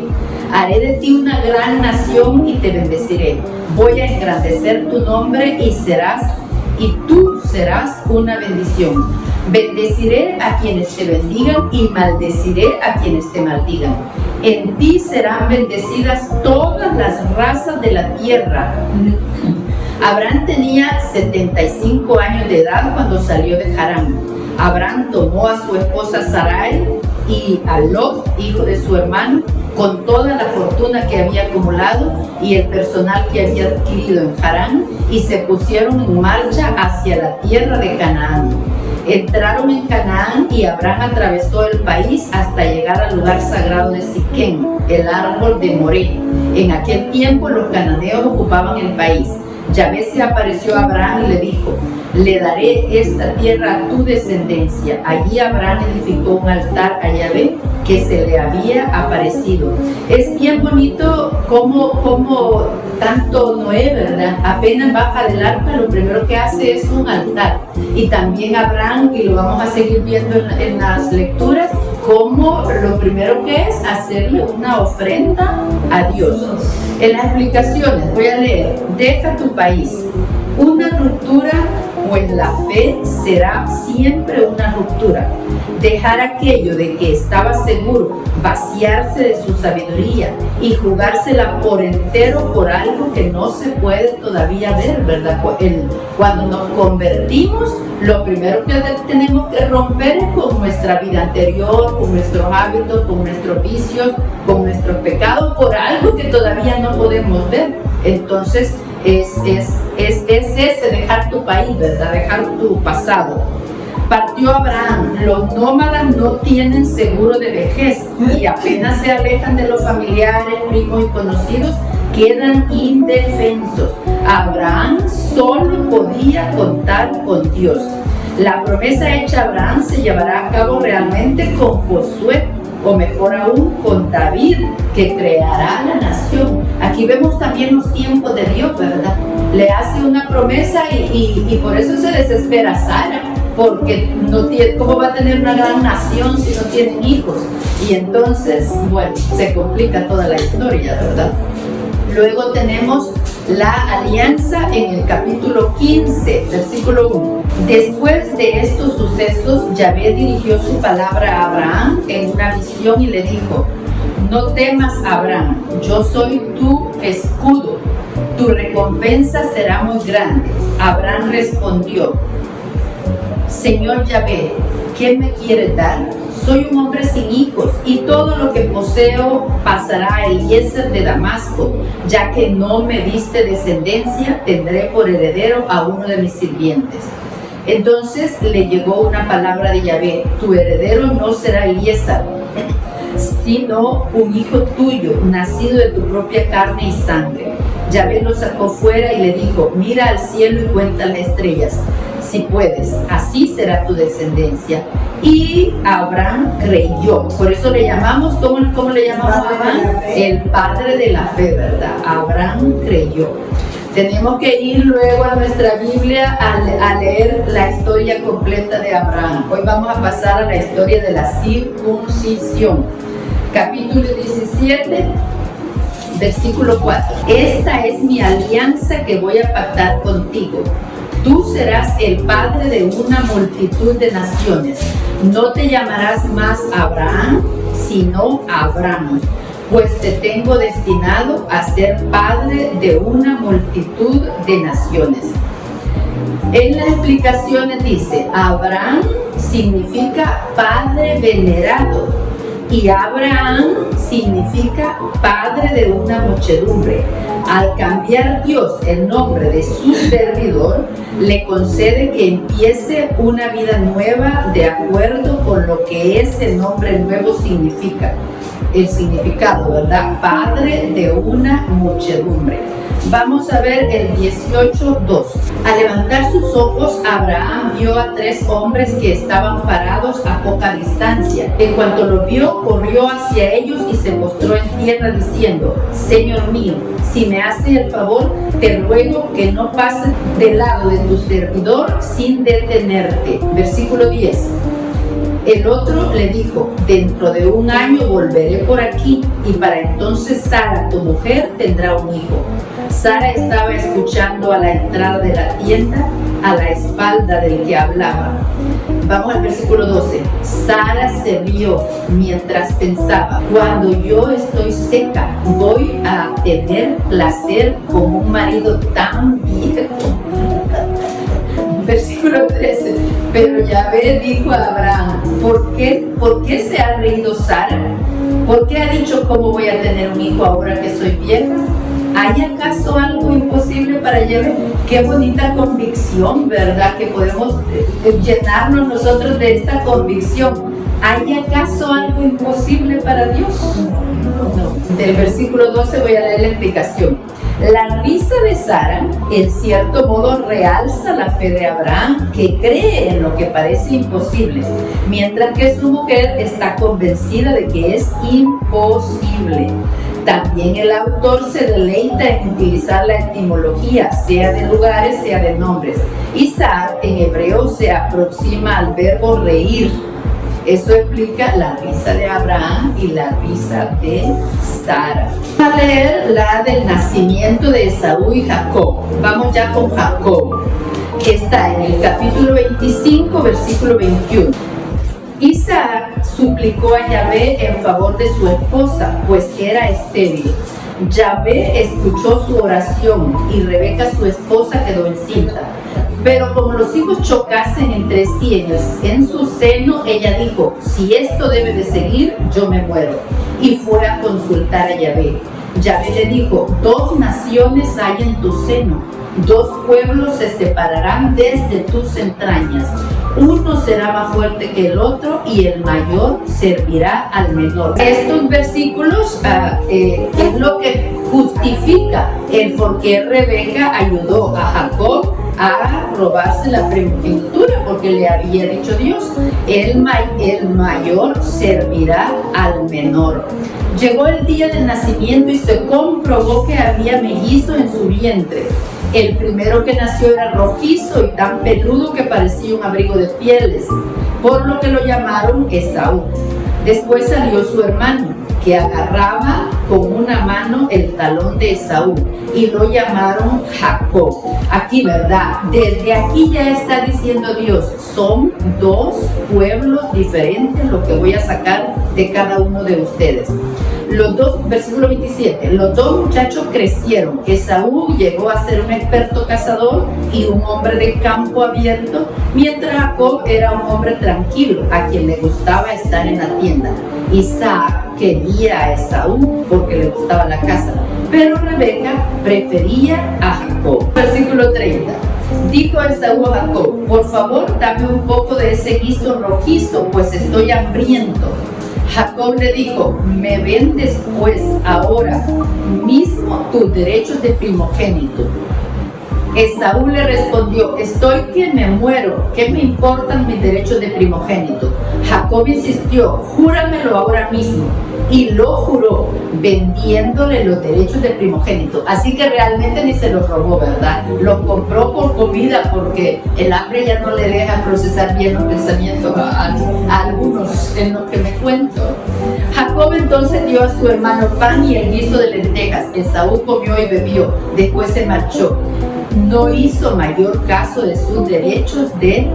Haré de ti una gran nación y te bendeciré. Voy a engrandecer tu nombre y tú serás una bendición. Bendeciré a quienes te bendigan y maldeciré a quienes te maldigan. En ti serán bendecidas todas las razas de la tierra. Abraham tenía 75 años de edad cuando salió de Harán. Abraham tomó a su esposa Sarai y a Lot, hijo de su hermano, con toda la fortuna que había acumulado y el personal que había adquirido en Harán, y se pusieron en marcha hacia la tierra de Canaán. Entraron en Canaán y Abraham atravesó el país hasta llegar al lugar sagrado de Siquén, el árbol de Moré. En aquel tiempo los cananeos ocupaban el país. Yahvé se apareció a Abraham y le dijo: le daré esta tierra a tu descendencia. Allí Abraham edificó un altar a Yahvé que se le había aparecido. Es bien bonito como tanto Noé, ¿verdad? Apenas baja del arca, lo primero que hace es un altar. Y también Abraham, y lo vamos a seguir viendo en las lecturas, como lo primero que es hacerle una ofrenda a Dios. En las explicaciones voy a leer: deja tu país. Una ruptura, pues la fe será siempre una ruptura. Dejar aquello de que estaba seguro, vaciarse de su sabiduría y jugársela por entero por algo que no se puede todavía ver, ¿verdad? Cuando nos convertimos, lo primero que tenemos que romper es con nuestra vida anterior, con nuestros hábitos, con nuestros vicios, con nuestros pecados, por algo que todavía no podemos ver. Entonces, es ese dejar tu país, ¿verdad? Dejar tu pasado. Partió Abraham. Los nómadas no tienen seguro de vejez y apenas se alejan de los familiares, primos y conocidos, quedan indefensos. Abraham solo podía contar con Dios. La promesa hecha a Abraham se llevará a cabo realmente con Josué, o mejor aún con David, que creará la nación. Aquí vemos también los tiempos de Dios, ¿verdad? Le hace una promesa y por eso se desespera Sara, porque no tiene, ¿cómo va a tener una gran nación si no tienen hijos? Y entonces, bueno, se complica toda la historia, ¿verdad? Luego tenemos la alianza en el capítulo 15, versículo 1. Después de estos sucesos, Yahvé dirigió su palabra a Abraham en una visión y le dijo: no temas, Abraham, yo soy tu escudo, tu recompensa será muy grande. Abraham respondió: Señor Yahvé, ¿qué me quieres dar? Soy un hombre sin hijos y todo lo que poseo pasará a Eliezer de Damasco. Ya que no me diste descendencia, tendré por heredero a uno de mis sirvientes. Entonces le llegó una palabra de Yahvé: tu heredero no será Eliezer, sino un hijo tuyo, nacido de tu propia carne y sangre. Yahvé lo sacó fuera y le dijo: mira al cielo y cuenta las estrellas, si puedes, así será tu descendencia. Y Abraham creyó. Por eso le llamamos, ¿cómo le llamamos a Abraham? El padre de la fe, ¿verdad? Abraham creyó. Tenemos que ir luego a nuestra Biblia a leer la historia completa de Abraham. Hoy vamos a pasar a la historia de la circuncisión. Capítulo 17 Versículo 4. Esta es mi alianza que voy a pactar contigo. Tú serás el padre de una multitud de naciones. No te llamarás más Abraham, sino Abram, pues te tengo destinado a ser padre de una multitud de naciones. En las explicaciones dice, Abraham significa padre venerado y Abraham significa padre de una muchedumbre. Al cambiar Dios el nombre de su servidor, le concede que empiece una vida nueva de acuerdo con lo que ese nombre nuevo significa. El significado, ¿verdad? Padre de una muchedumbre. Vamos a ver el 18:2. Al levantar sus ojos, Abraham vio a 3 hombres que estaban parados a poca distancia. En cuanto los vio, corrió hacia ellos y se postró en tierra diciendo, Señor mío, si me haces el favor, te ruego que no pases del lado de tu servidor sin detenerte. Versículo 10. El otro le dijo, dentro de 1 año volveré por aquí y para entonces Sara, tu mujer, tendrá un hijo. Sara estaba escuchando a la entrada de la tienda, a la espalda del que hablaba. Vamos al versículo 12. Sara se rió mientras pensaba, cuando yo estoy seca, voy a tener placer con un marido tan viejo. Versículo 13. Pero Yahvé dijo a Abraham, ¿por qué se ha reído Sara? ¿Por qué ha dicho cómo voy a tener un hijo ahora que soy vieja? ¿Hay acaso algo imposible para Yahvé? Qué bonita convicción, ¿verdad? Que podemos llenarnos nosotros de esta convicción. ¿Hay acaso algo imposible para Dios? No. Del versículo 12 voy a leer la explicación. La risa de Sara, en cierto modo, realza la fe de Abraham, que cree en lo que parece imposible, mientras que su mujer está convencida de que es imposible. También el autor se deleita en utilizar la etimología, sea de lugares, sea de nombres. Isaac en hebreo se aproxima al verbo reír. Eso explica la risa de Abraham y la risa de Sara. Vamos a leer la del nacimiento de Esaú y Jacob. Vamos ya con Jacob, que está en el capítulo 25, versículo 21. Isaac suplicó a Yahvé en favor de su esposa, pues era estéril. Yahvé escuchó su oración y Rebeca, su esposa, quedó encinta. Pero como los hijos chocasen entre sí en su seno, ella dijo, si esto debe de seguir, yo me muero. Y fue a consultar a Yahvé. Yahvé le dijo, 2 naciones hay en tu seno, 2 pueblos se separarán desde tus entrañas. Uno será más fuerte que el otro y el mayor servirá al menor. Estos versículos es lo que justifica el por qué Rebeca ayudó a Jacob a robarse la primogenitura, porque le había dicho Dios, el mayor servirá al menor. Llegó el día del nacimiento y se comprobó que había mellizo en su vientre. El primero que nació era rojizo y tan peludo que parecía un abrigo de pieles, por lo que lo llamaron Esaú. Después salió su hermano, que agarraba con una mano el talón de Esaú, y lo llamaron Jacob. Aquí, ¿verdad? Desde aquí ya está diciendo Dios, son 2 pueblos diferentes lo que voy a sacar de cada uno de ustedes. Versículo 27, los 2 muchachos crecieron. Esaú llegó a ser un experto cazador y un hombre de campo abierto, mientras Jacob era un hombre tranquilo, a quien le gustaba estar en la tienda. Isaac quería a Esaú porque le gustaba la caza, pero Rebeca prefería a Jacob. Versículo 30. Dijo Esaú a Jacob, por favor dame un poco de ese guiso rojizo, pues estoy hambriento. Jacob le dijo, me vendes pues ahora mismo tus derechos de primogénito. Esaú le respondió: estoy que me muero, ¿qué me importan mis derechos de primogénito? Jacob insistió: júramelo ahora mismo. Y lo juró, vendiéndole los derechos de primogénito. Así que realmente ni se los robó, ¿verdad? Los compró por comida, porque el hambre ya no le deja procesar bien los pensamientos a algunos en los que me cuento. Jacob entonces dio a su hermano pan y el guiso de lentejas. Esaú comió y bebió, después se marchó. No hizo mayor caso de sus derechos de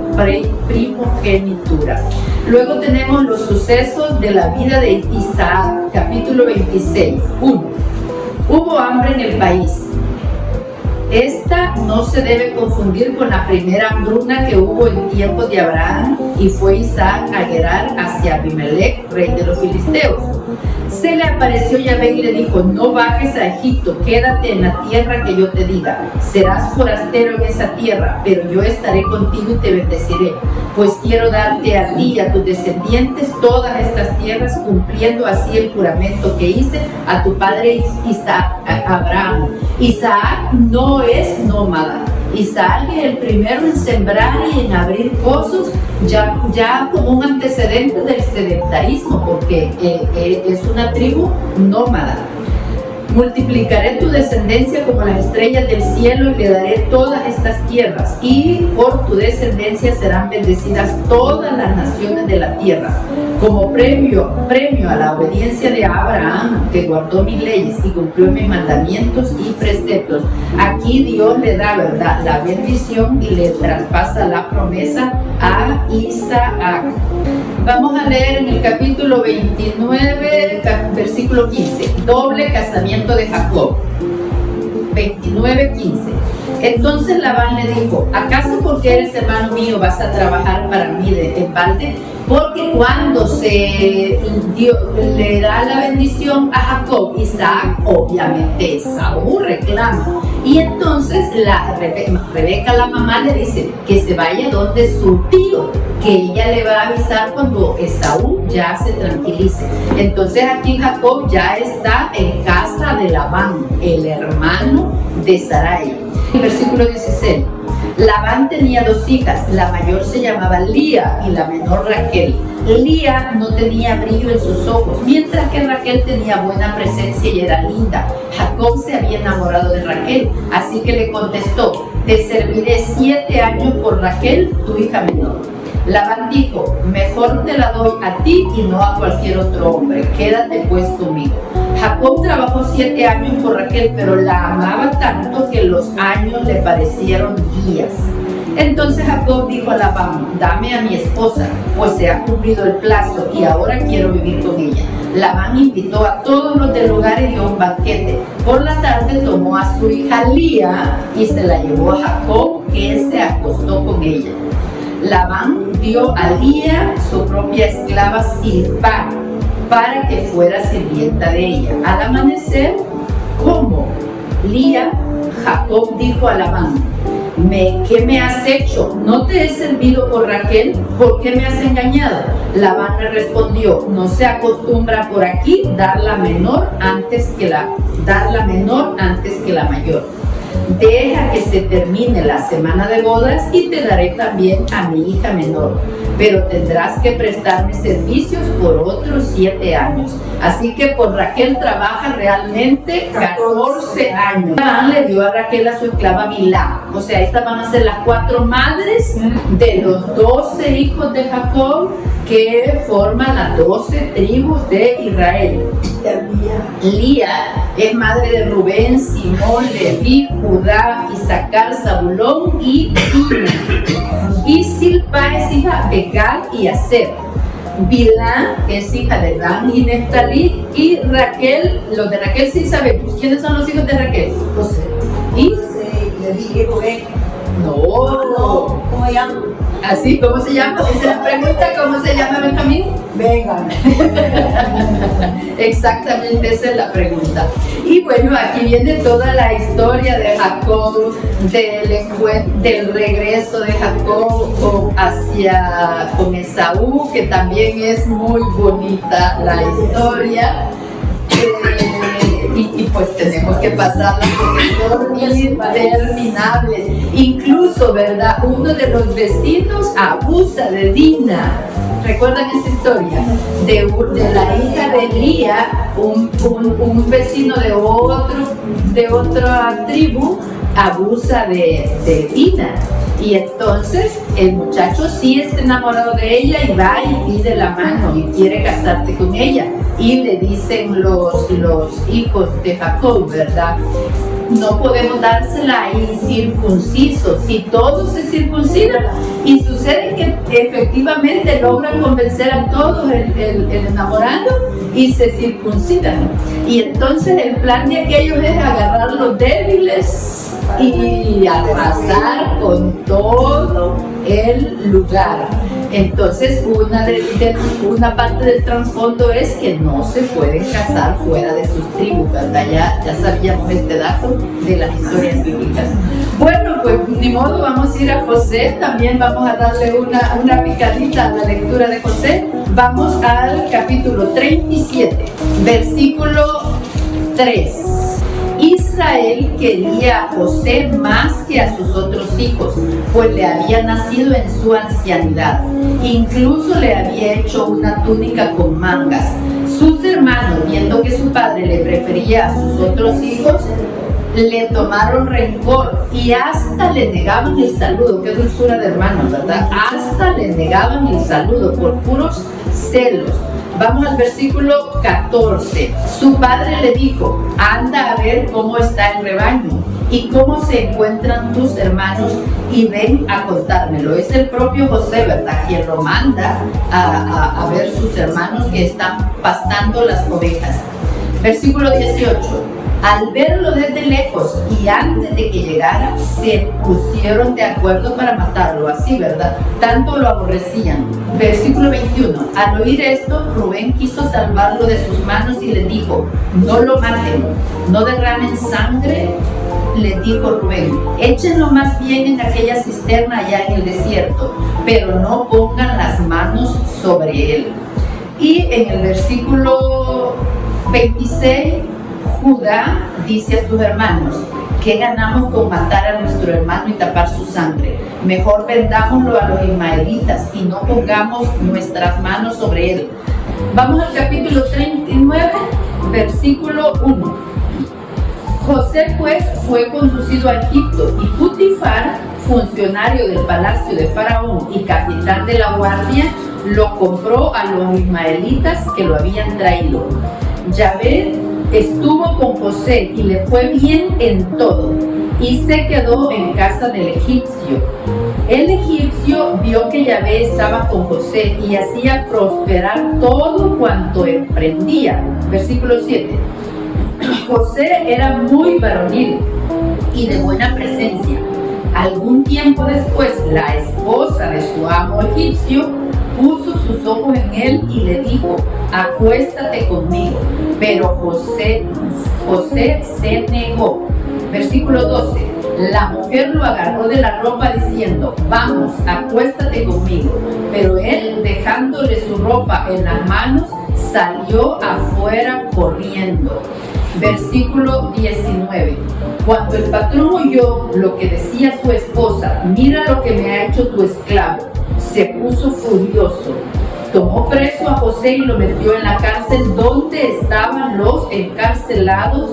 primogenitura. Luego tenemos los sucesos de la vida de Isaac, capítulo 26. 1. Hubo hambre en el país. Esta no se debe confundir con la primera hambruna que hubo en tiempos de Abraham, y fue Isaac a Gerar hacia Abimelech, rey de los filisteos. Se le apareció Yahvé y le dijo: no bajes a Egipto, quédate en la tierra que yo te diga. Serás forastero en esa tierra, pero yo estaré contigo y te bendeciré, pues quiero darte a ti y a tus descendientes todas estas tierras, cumpliendo así el juramento que hice a tu padre Isaac, a Abraham. Isaac no es nómada. Isaac es el primero en sembrar y en abrir pozos, ya como un antecedente del sedentarismo, porque es una tribu nómada. Multiplicaré tu descendencia como las estrellas del cielo y le daré todas estas tierras, y por tu descendencia serán bendecidas todas las naciones de la tierra. Como premio a la obediencia de Abraham, que guardó mis leyes y cumplió mis mandamientos y preceptos. Aquí Dios le da, ¿verdad?, la bendición y le traspasa la promesa a Isaac. Vamos a leer en el capítulo 29, versículo 15. Doble casamiento de Jacob. 29:15. Entonces Labán le dijo: ¿acaso porque eres hermano mío vas a trabajar para mí en balde? Porque cuando le da la bendición a Jacob, Isaac, obviamente Esaú reclama. Y entonces Rebeca, la mamá, le dice que se vaya donde su tío, que ella le va a avisar cuando Esaú ya se tranquilice. Entonces aquí Jacob ya está en casa de Labán, el hermano de Sarai. Versículo 16. Labán tenía dos hijas, la mayor se llamaba Lía y la menor Raquel. Lía no tenía brillo en sus ojos, mientras que Raquel tenía buena presencia y era linda. Jacob se había enamorado de Raquel, así que le contestó: te serviré 7 años por Raquel, tu hija menor. Labán dijo: mejor te la doy a ti y no a cualquier otro hombre, quédate pues conmigo. Jacob trabajó 7 años por Raquel, pero la amaba tanto que los años le parecieron días. Entonces Jacob dijo a Labán: dame a mi esposa, pues se ha cumplido el plazo y ahora quiero vivir con ella. Labán invitó a todos los del lugar y dio un banquete. Por la tarde tomó a su hija Lía y se la llevó a Jacob, que se acostó con ella. Labán dio a Lía su propia esclava Silpa para que fuera sirvienta de ella. Al amanecer, como Lía, Jacob dijo a Labán: ¿qué me has hecho? ¿No te he servido por Raquel? ¿Por qué me has engañado? Labán le respondió: no se acostumbra por aquí dar la menor antes que la mayor. Deja que se termine la semana de bodas y te daré también a mi hija menor, pero tendrás que prestarme servicios por otros 7 años. Así que por Raquel trabaja realmente 14 años. Labán le dio a Raquel a su esclava Bilhá. O sea, estas van a ser las 4 madres de los 12 hijos de Jacob, que forman las 12 tribus de Israel. Lía es madre de Rubén, Simón, Leví, Judá, Isaacar, Zabulón y Dina. Y Silpa es hija de Gad y Aser. Bilhá es hija de Dan y Neftalí. Y Raquel, los de Raquel sí sabemos. ¿Quiénes son los hijos de Raquel? José. ¿Y? Leví y Rubén. No. ¿Cómo se llama? ¿Así? ¿Cómo se llama? Esa es la pregunta. ¿Cómo se llama Benjamín? Venga. Exactamente, esa es la pregunta. Y bueno, aquí viene toda la historia de Jacob, del regreso de Jacob con Esaú, que también es muy bonita la historia. Y pues tenemos que pasarlas porque son interminables. Incluso, ¿verdad? Uno de los vecinos abusa de Dina. ¿Recuerdan esa historia? De la hija de Elía, un vecino de otra tribu abusa de Dina. Y entonces el muchacho sí está enamorado de ella y va y pide la mano y quiere casarse con ella. Y le dicen los hijos de Jacob, ¿verdad? No podemos dársela incircunciso. Si todos se circuncidan, y sucede que efectivamente logran convencer a todos el enamorado y se circuncidan. Y entonces el plan de aquellos es agarrar los débiles y arrasar con todo el lugar. Entonces una parte del trasfondo es que no se pueden casar fuera de sus tribus, ¿verdad? Ya sabíamos este dato de las historias bíblicas. Bueno, pues ni modo, vamos a ir a José, también vamos a darle una picadita a la lectura de José. Vamos al capítulo 37, versículo 3. Israel quería a José más que a sus otros hijos, pues le había nacido en su ancianidad. Incluso le había hecho una túnica con mangas. Sus hermanos, viendo que su padre le prefería a sus otros hijos, le tomaron rencor y hasta le negaban el saludo. Qué dulzura de hermanos, ¿verdad? Hasta le negaban el saludo por puros celos. Vamos al versículo 14. Su padre le dijo: anda a ver cómo está el rebaño y cómo se encuentran tus hermanos y ven a contármelo. Es el propio José, ¿verdad?, quien lo manda a ver sus hermanos que están pastando las ovejas. Versículo 18. Al verlo desde lejos y antes de que llegara, se pusieron de acuerdo para matarlo, así, ¿verdad? Tanto lo aborrecían. Versículo 21. Al oír esto, Rubén quiso salvarlo de sus manos y le dijo: no lo maten, no derramen sangre. Le dijo Rubén: échenlo más bien en aquella cisterna allá en el desierto, pero no pongan las manos sobre él. Y en el versículo 26, Judá dice a sus hermanos: ¿qué ganamos con matar a nuestro hermano y tapar su sangre? Mejor vendámoslo a los ismaelitas y no pongamos nuestras manos sobre él. Vamos al capítulo 39, versículo 1. José pues fue conducido a Egipto y Putifar, funcionario del palacio de Faraón y capitán de la guardia, lo compró a los ismaelitas que lo habían traído. Yahvé estuvo con José y le fue bien en todo, y se quedó en casa del egipcio. El egipcio vio que Yahvé estaba con José y hacía prosperar todo cuanto emprendía. Versículo 7. José era muy varonil y de buena presencia. Algún tiempo después, la esposa de su amo egipcio puso sus ojos en él y le dijo: acuéstate conmigo. Pero José se negó. Versículo 12. La mujer lo agarró de la ropa diciendo: vamos, acuéstate conmigo. Pero él, dejándole su ropa en las manos, salió afuera corriendo. Versículo 19. Cuando el patrón oyó lo que decía su esposa: mira lo que me ha hecho tu esclavo, se puso furioso. Tomó preso a José y lo metió en la cárcel donde estaban los encarcelados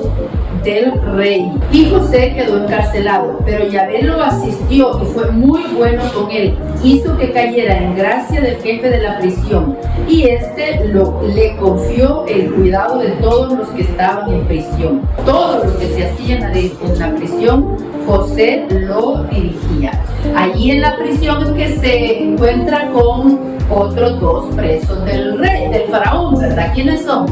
del rey. Y José quedó encarcelado, pero Yahvé lo asistió y fue muy bueno con él. Hizo que cayera en gracia del jefe de la prisión, y le confió el cuidado de todos los que estaban en prisión. Todo lo que se hacía en la prisión, José lo dirigía. Allí en la prisión es que se encuentra con otros dos presos del rey, del faraón, ¿verdad? ¿Quiénes son?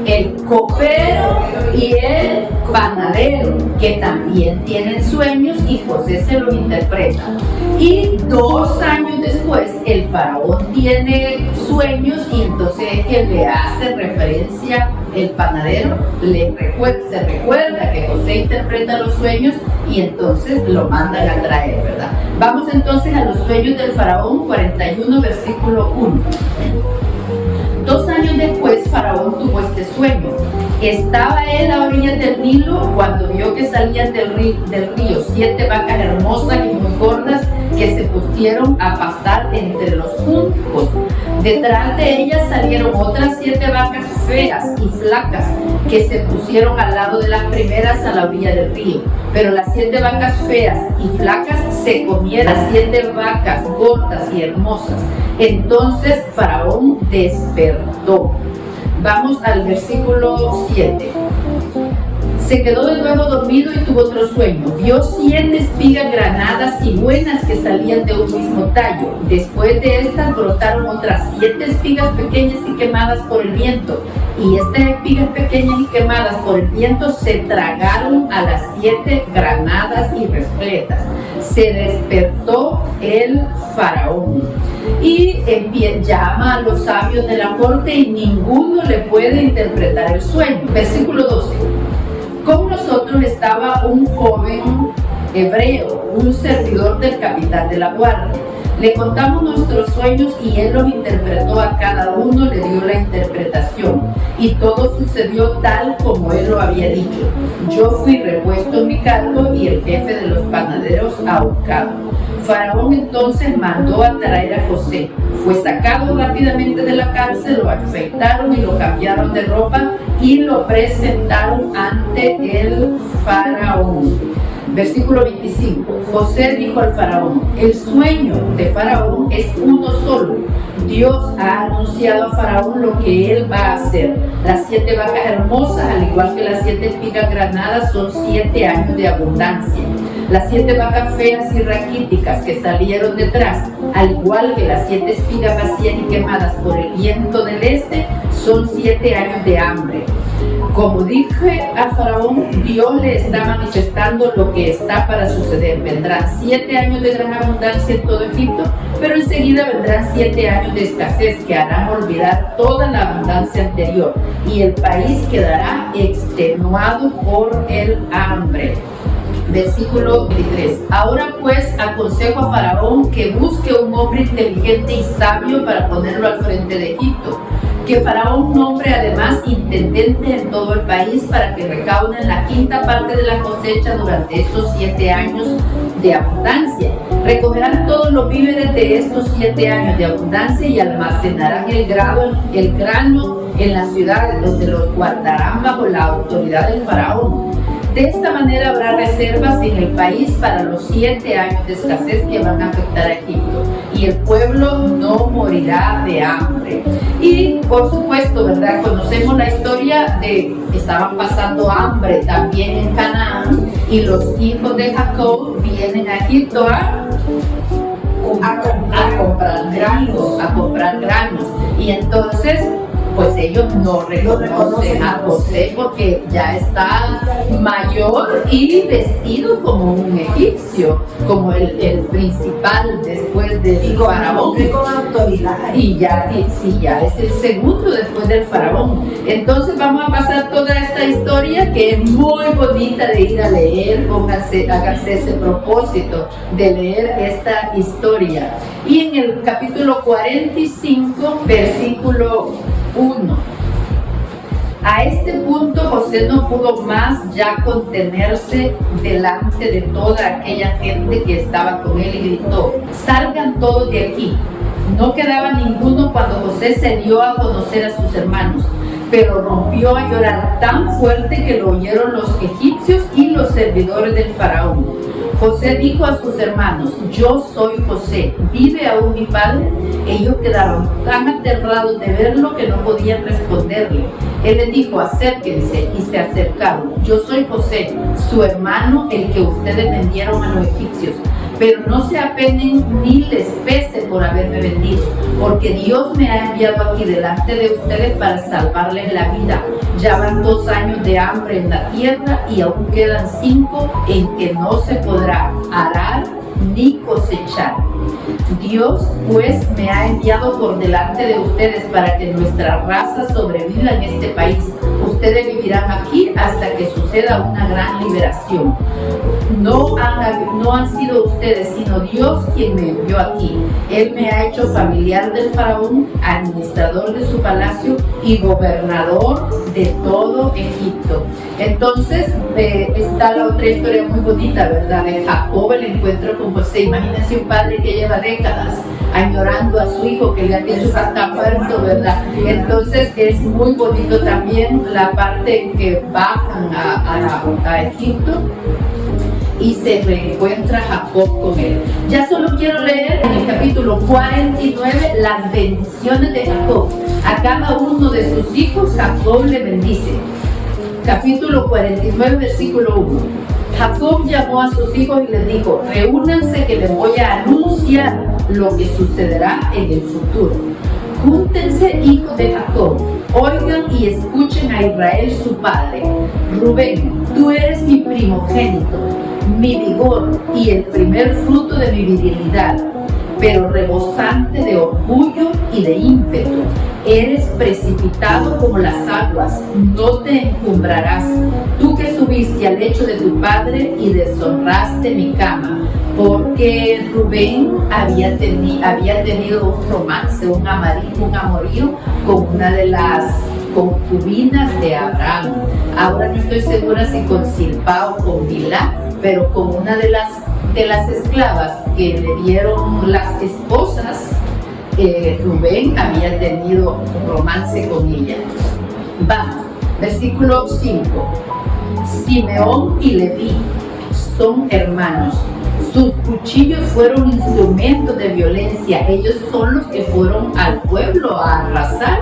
El copero y el panadero, que también tienen sueños, y José se los interpreta. Y 2 años después, el faraón tiene sueños, y entonces es que le hace referencia el panadero, se recuerda que José interpreta los sueños, y entonces lo mandan a traer, ¿verdad? Vamos entonces a los sueños del faraón, 41, versículo 1. 2 años después, Faraón tuvo este sueño: Estaba él a orillas del Nilo cuando vio que salían del río 7 vacas hermosas y muy gordas que se pusieron a pastar entre los juncos. Detrás de ellas salieron otras 7 vacas feas y flacas que se pusieron al lado de las primeras a la orilla del río. Pero las 7 vacas feas y flacas se comieron las 7 vacas gordas y hermosas. Entonces Faraón despertó. Vamos al versículo 7. Se quedó de nuevo dormido y tuvo otro sueño. Vio 7 espigas granadas y buenas que salían de un mismo tallo. Después de estas brotaron otras 7 espigas pequeñas y quemadas por el viento. Y estas espigas pequeñas y quemadas por el viento se tragaron a las 7 granadas y repletas. Se despertó el Faraón y llama a los sabios de la corte y ninguno le puede interpretar el sueño. Versículo 12. Con nosotros estaba un joven hebreo, un servidor del capitán de la guardia. Le contamos nuestros sueños y él los interpretó a cada uno, le dio la interpretación. Y todo sucedió tal como él lo había dicho. Yo fui repuesto en mi cargo y el jefe de los panaderos ahorcado. Faraón entonces mandó a traer a José. Fue sacado rápidamente de la cárcel, lo afeitaron y lo cambiaron de ropa y lo presentaron ante el Faraón. Versículo 25. José dijo al Faraón: el sueño de Faraón es uno solo. Dios ha anunciado a Faraón lo que él va a hacer. Las 7 vacas hermosas, al igual que las 7 espigas granadas, son 7 años de abundancia. Las 7 vacas feas y raquíticas que salieron detrás, al igual que las 7 espigas vacías y quemadas por el viento del este, son 7 años de hambre. Como dije a Faraón, Dios le está manifestando lo que está para suceder. Vendrán 7 años de gran abundancia en todo Egipto, pero enseguida vendrán 7 años de escasez que harán olvidar toda la abundancia anterior y el país quedará extenuado por el hambre. Versículo 23. Ahora pues aconsejo a Faraón que busque un hombre inteligente y sabio para ponerlo al frente de Egipto. Que Faraón nombre además intendentes en todo el país para que recauden la 5ª parte de la cosecha durante estos 7 años de abundancia. Recogerán todos los víveres de estos 7 años de abundancia y almacenarán el grano en las ciudades donde los guardarán bajo la autoridad del Faraón. De esta manera habrá reservas en el país para los 7 años de escasez que van a afectar a Egipto y el pueblo no morirá de hambre. Y por supuesto, ¿verdad? Conocemos la historia de que estaban pasando hambre también en Canaán y los hijos de Jacob vienen a Egipto a comprar granos. Y entonces pues ellos no reconocen a José porque ya está mayor y vestido como un egipcio, como el principal después del Faraón. Con autoridad. Y ya es el segundo después del Faraón. Entonces vamos a pasar toda esta historia que es muy bonita de ir a leer. Háganse ese propósito de leer esta historia. Y en el capítulo 45, versículo 1. A este punto José no pudo más ya contenerse delante de toda aquella gente que estaba con él y gritó: salgan todos de aquí. No quedaba ninguno cuando José se dio a conocer a sus hermanos, pero rompió a llorar tan fuerte que lo oyeron los egipcios y los servidores del Faraón. José dijo a sus hermanos: yo soy José, ¿vive aún mi padre? Ellos quedaron tan aterrados de verlo que no podían responderle. Él les dijo: acérquense, y se acercaron. Yo soy José, su hermano, el que ustedes vendieron a los egipcios. Pero no se apenen ni les pese por haberme vendido, porque Dios me ha enviado aquí delante de ustedes para salvarles la vida. Ya van 2 años de hambre en la tierra y aún quedan 5 en que no se podrá arar ni cosechar. Dios pues me ha enviado por delante de ustedes para que nuestra raza sobreviva en este país. Ustedes vivirán aquí hasta que suceda una gran liberación. No han sido ustedes, sino Dios quien me envió aquí. Él me ha hecho familiar del faraón, administrador de su palacio y gobernador de todo Egipto. Entonces está la otra historia muy bonita, ¿verdad? De Jacob, el encuentro con José. Imagínense un padre que lleva décadas añorando a su hijo que le ha dicho que está muerto, ¿verdad? Entonces es muy bonito también la parte en que bajan a Egipto y se reencuentra Jacob con él. Ya solo quiero leer en el capítulo 49 las bendiciones de Jacob. A cada uno de sus hijos Jacob le bendice. Capítulo 49, versículo 1. Jacob llamó a sus hijos y les dijo: reúnanse que les voy a anunciar lo que sucederá en el futuro. Júntense, hijos de Jacob, oigan y escuchen a Israel su padre. Rubén, tú eres mi primogénito, mi vigor y el primer fruto de mi virilidad, pero rebosante de orgullo y de ímpetu. Eres precipitado como las aguas, no te encumbrarás. Tú que subiste al lecho de tu padre y deshonraste mi cama, porque Rubén había tenido un romance, un amorío con una de las concubinas de Abraham. Ahora no estoy segura si con Silpa o con Bilhá, pero con una de las esclavas que le dieron las esposas. Rubén había tenido un romance con ella. Vamos, versículo 5. Simeón y Leví son hermanos. Sus cuchillos fueron instrumentos de violencia. Ellos son los que fueron al pueblo a arrasar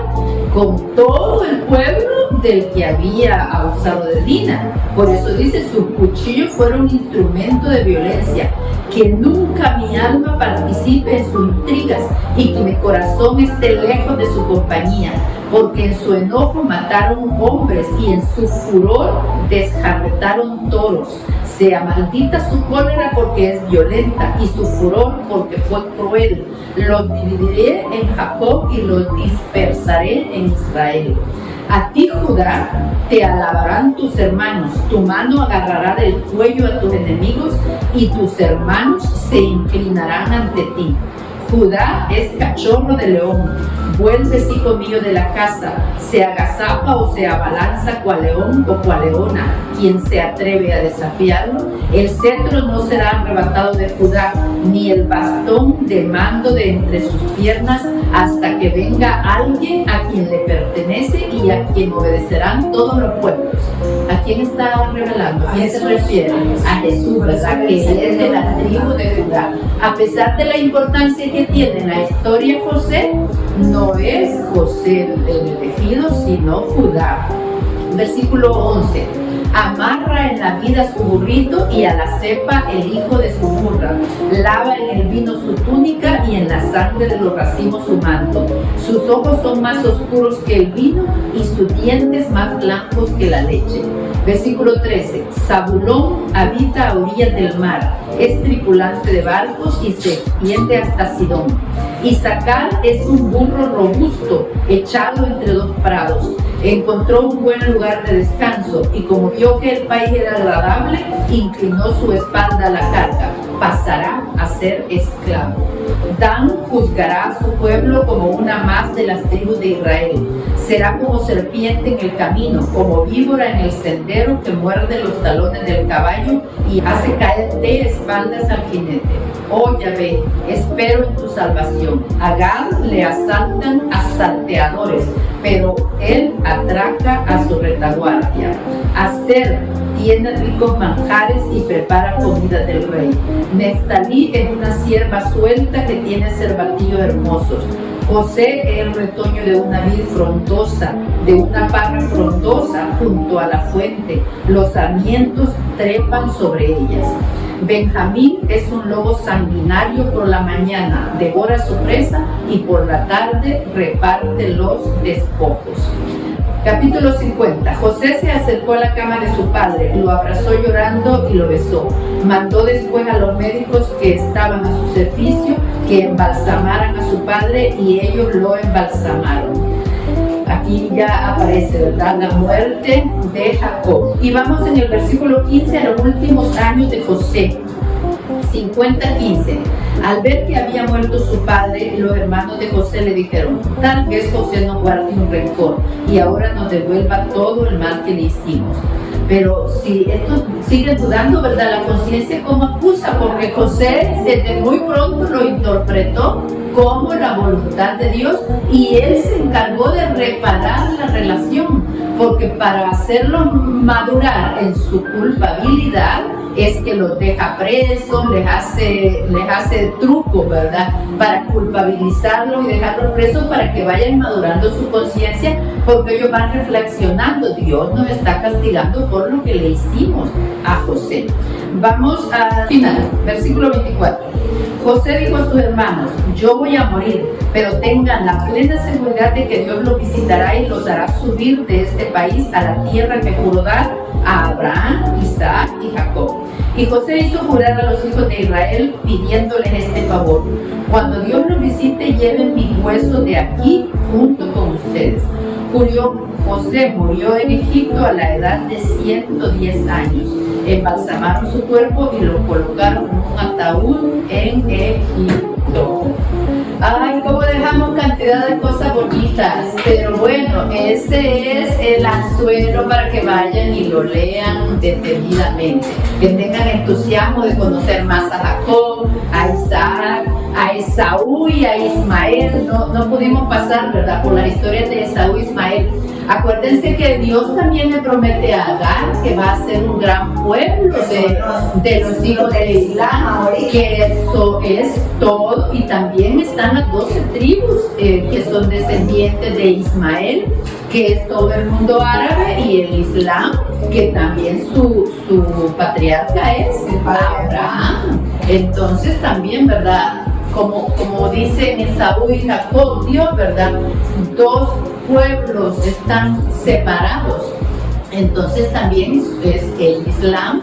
con todo el pueblo del que había abusado de Dina. Por eso dice: sus cuchillos fueron instrumento de violencia. Que nunca mi alma participe en sus intrigas y que mi corazón esté lejos de su compañía, porque en su enojo mataron hombres y en su furor desjarretaron toros. Sea maldita su cólera porque es violenta y su furor porque fue cruel. Los dividiré en Jacob y los dispersaré en Israel. A ti, Judá, te alabarán tus hermanos, tu mano agarrará del cuello a tus enemigos y tus hermanos se inclinarán ante ti. Judá es cachorro de león, vuelves, hijo mío, de la casa, se agazapa o se abalanza cual león o cual leona. Quien se atreve a desafiarlo, el cetro no será arrebatado de Judá, ni el bastón de mando de entre sus piernas, hasta que venga alguien a quien le pertenece y a quien obedecerán todos los pueblos. ¿A quién está revelando? ¿A quién se refiere? A Jesús, ¿verdad? Que es de la tribu de Judá. A pesar de la importancia que tiene en la historia José, no es José el elegido, sino Judá. Versículo 11. Amarra en la vida su burrito y a la cepa el hijo de su burra. Lava en el vino su túnica y en la sangre de los racimos su manto. Sus ojos son más oscuros que el vino y sus dientes más blancos que la leche. Versículo 13. Zabulón habita a orillas del mar, es tripulante de barcos y se extiende hasta Sidón. Isaacar es un burro robusto, echado entre dos prados. Encontró un buen lugar de descanso y como vio que el país era agradable, inclinó su espalda a la carga. Pasará a ser esclavo. Dan juzgará a su pueblo como una más de las tribus de Israel. Será como serpiente en el camino, como víbora en el sendero que muerde los talones del caballo y hace caer de espaldas al jinete. Oh Yahvé, espero en tu salvación. A Gad le asaltan asalteadores, pero él atraca a su retaguardia. Aser tiene ricos manjares y prepara comida del rey. Neftalí es una sierva suelta que tiene cervatillos hermosos. José es el retoño de una vid frondosa, de una parra frondosa junto a la fuente. Los sarmientos trepan sobre ellas. Benjamín es un lobo sanguinario por la mañana, devora su presa y por la tarde reparte los despojos. Capítulo 50. José se acercó a la cama de su padre, lo abrazó llorando y lo besó. Mandó después a los médicos que estaban a su servicio que embalsamaran a su padre y ellos lo embalsamaron. Aquí ya aparece, ¿verdad?, la muerte de Jacob. Y vamos en el versículo 15 a los últimos años de José. 50:15. Al ver que había muerto su padre, los hermanos de José le dijeron: tal vez José nos guarde un rencor y ahora nos devuelva todo el mal que le hicimos. Pero si estos siguen dudando, ¿verdad?, la conciencia como acusa, porque José desde muy pronto lo interpretó como la voluntad de Dios y él se encargó de reparar la relación, porque para hacerlo madurar en su culpabilidad es que los deja presos, les hace trucos, ¿verdad?, para culpabilizarlos y dejarlos presos para que vayan madurando su conciencia, porque ellos van reflexionando: Dios nos está castigando por lo que le hicimos a José. Vamos al final, versículo 24. José dijo a sus hermanos: yo voy a morir, pero tengan la plena seguridad de que Dios los visitará y los hará subir de este país a la tierra que juró dar a Abraham, Isaac y Jacob. Y José hizo jurar a los hijos de Israel pidiéndoles este favor: cuando Dios los visite, lleven mis huesos de aquí junto con ustedes. José murió en Egipto a la edad de 110 años. Embalsamaron su cuerpo y lo colocaron en un ataúd en Egipto. Ay, cómo dejamos cantidad de cosas bonitas, pero bueno, ese es el anzuelo para que vayan y lo lean detenidamente, que tengan entusiasmo de conocer más a Jacob, a Isaac, a Esaú y a Ismael. No pudimos pasar, ¿verdad?, por las historias de Esaú y Ismael. Acuérdense que Dios también le promete a Agar que va a ser un gran pueblo de los hijos de Islam, que eso es todo, y también están las 12 tribus que son descendientes de Ismael, que es todo el mundo árabe, y el Islam, que también su patriarca es Abraham. Entonces también, ¿verdad?, como dicen Esaú y Jacob, Dios, ¿verdad?, dos pueblos están separados. Entonces también es el Islam,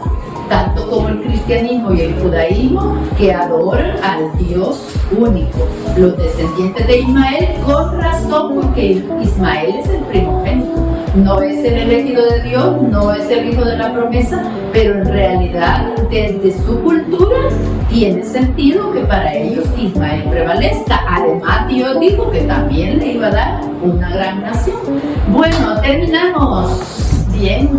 tanto como el cristianismo y el judaísmo, que adoran al Dios único. Los descendientes de Ismael, con razón, porque Ismael es el primogénito. No es el elegido de Dios, no es el hijo de la promesa, pero en realidad desde su cultura tiene sentido que para ellos Ismael prevalezca. Además, Dios dijo que también le iba a dar una gran nación. Bueno, terminamos. Bien,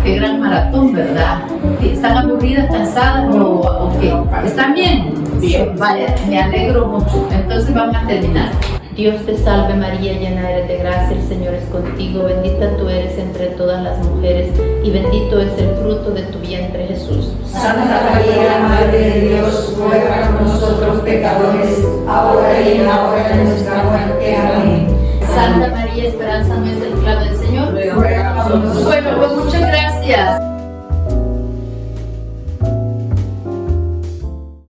qué gran maratón, ¿verdad? ¿Están aburridas, cansadas o qué? ¿Están bien? Bien, vaya, me alegro mucho. Entonces vamos a terminar. Dios te salve María, llena eres de gracia, el Señor es contigo, bendita tú eres entre todas las mujeres y bendito es el fruto de tu vientre Jesús. Santa María, Madre de Dios, ruega por nosotros pecadores, ahora y en la hora de nuestra muerte. Amén. Santa María, esperanza nuestra, clave del Señor, ruega por nosotros. Bueno, pues muchas gracias.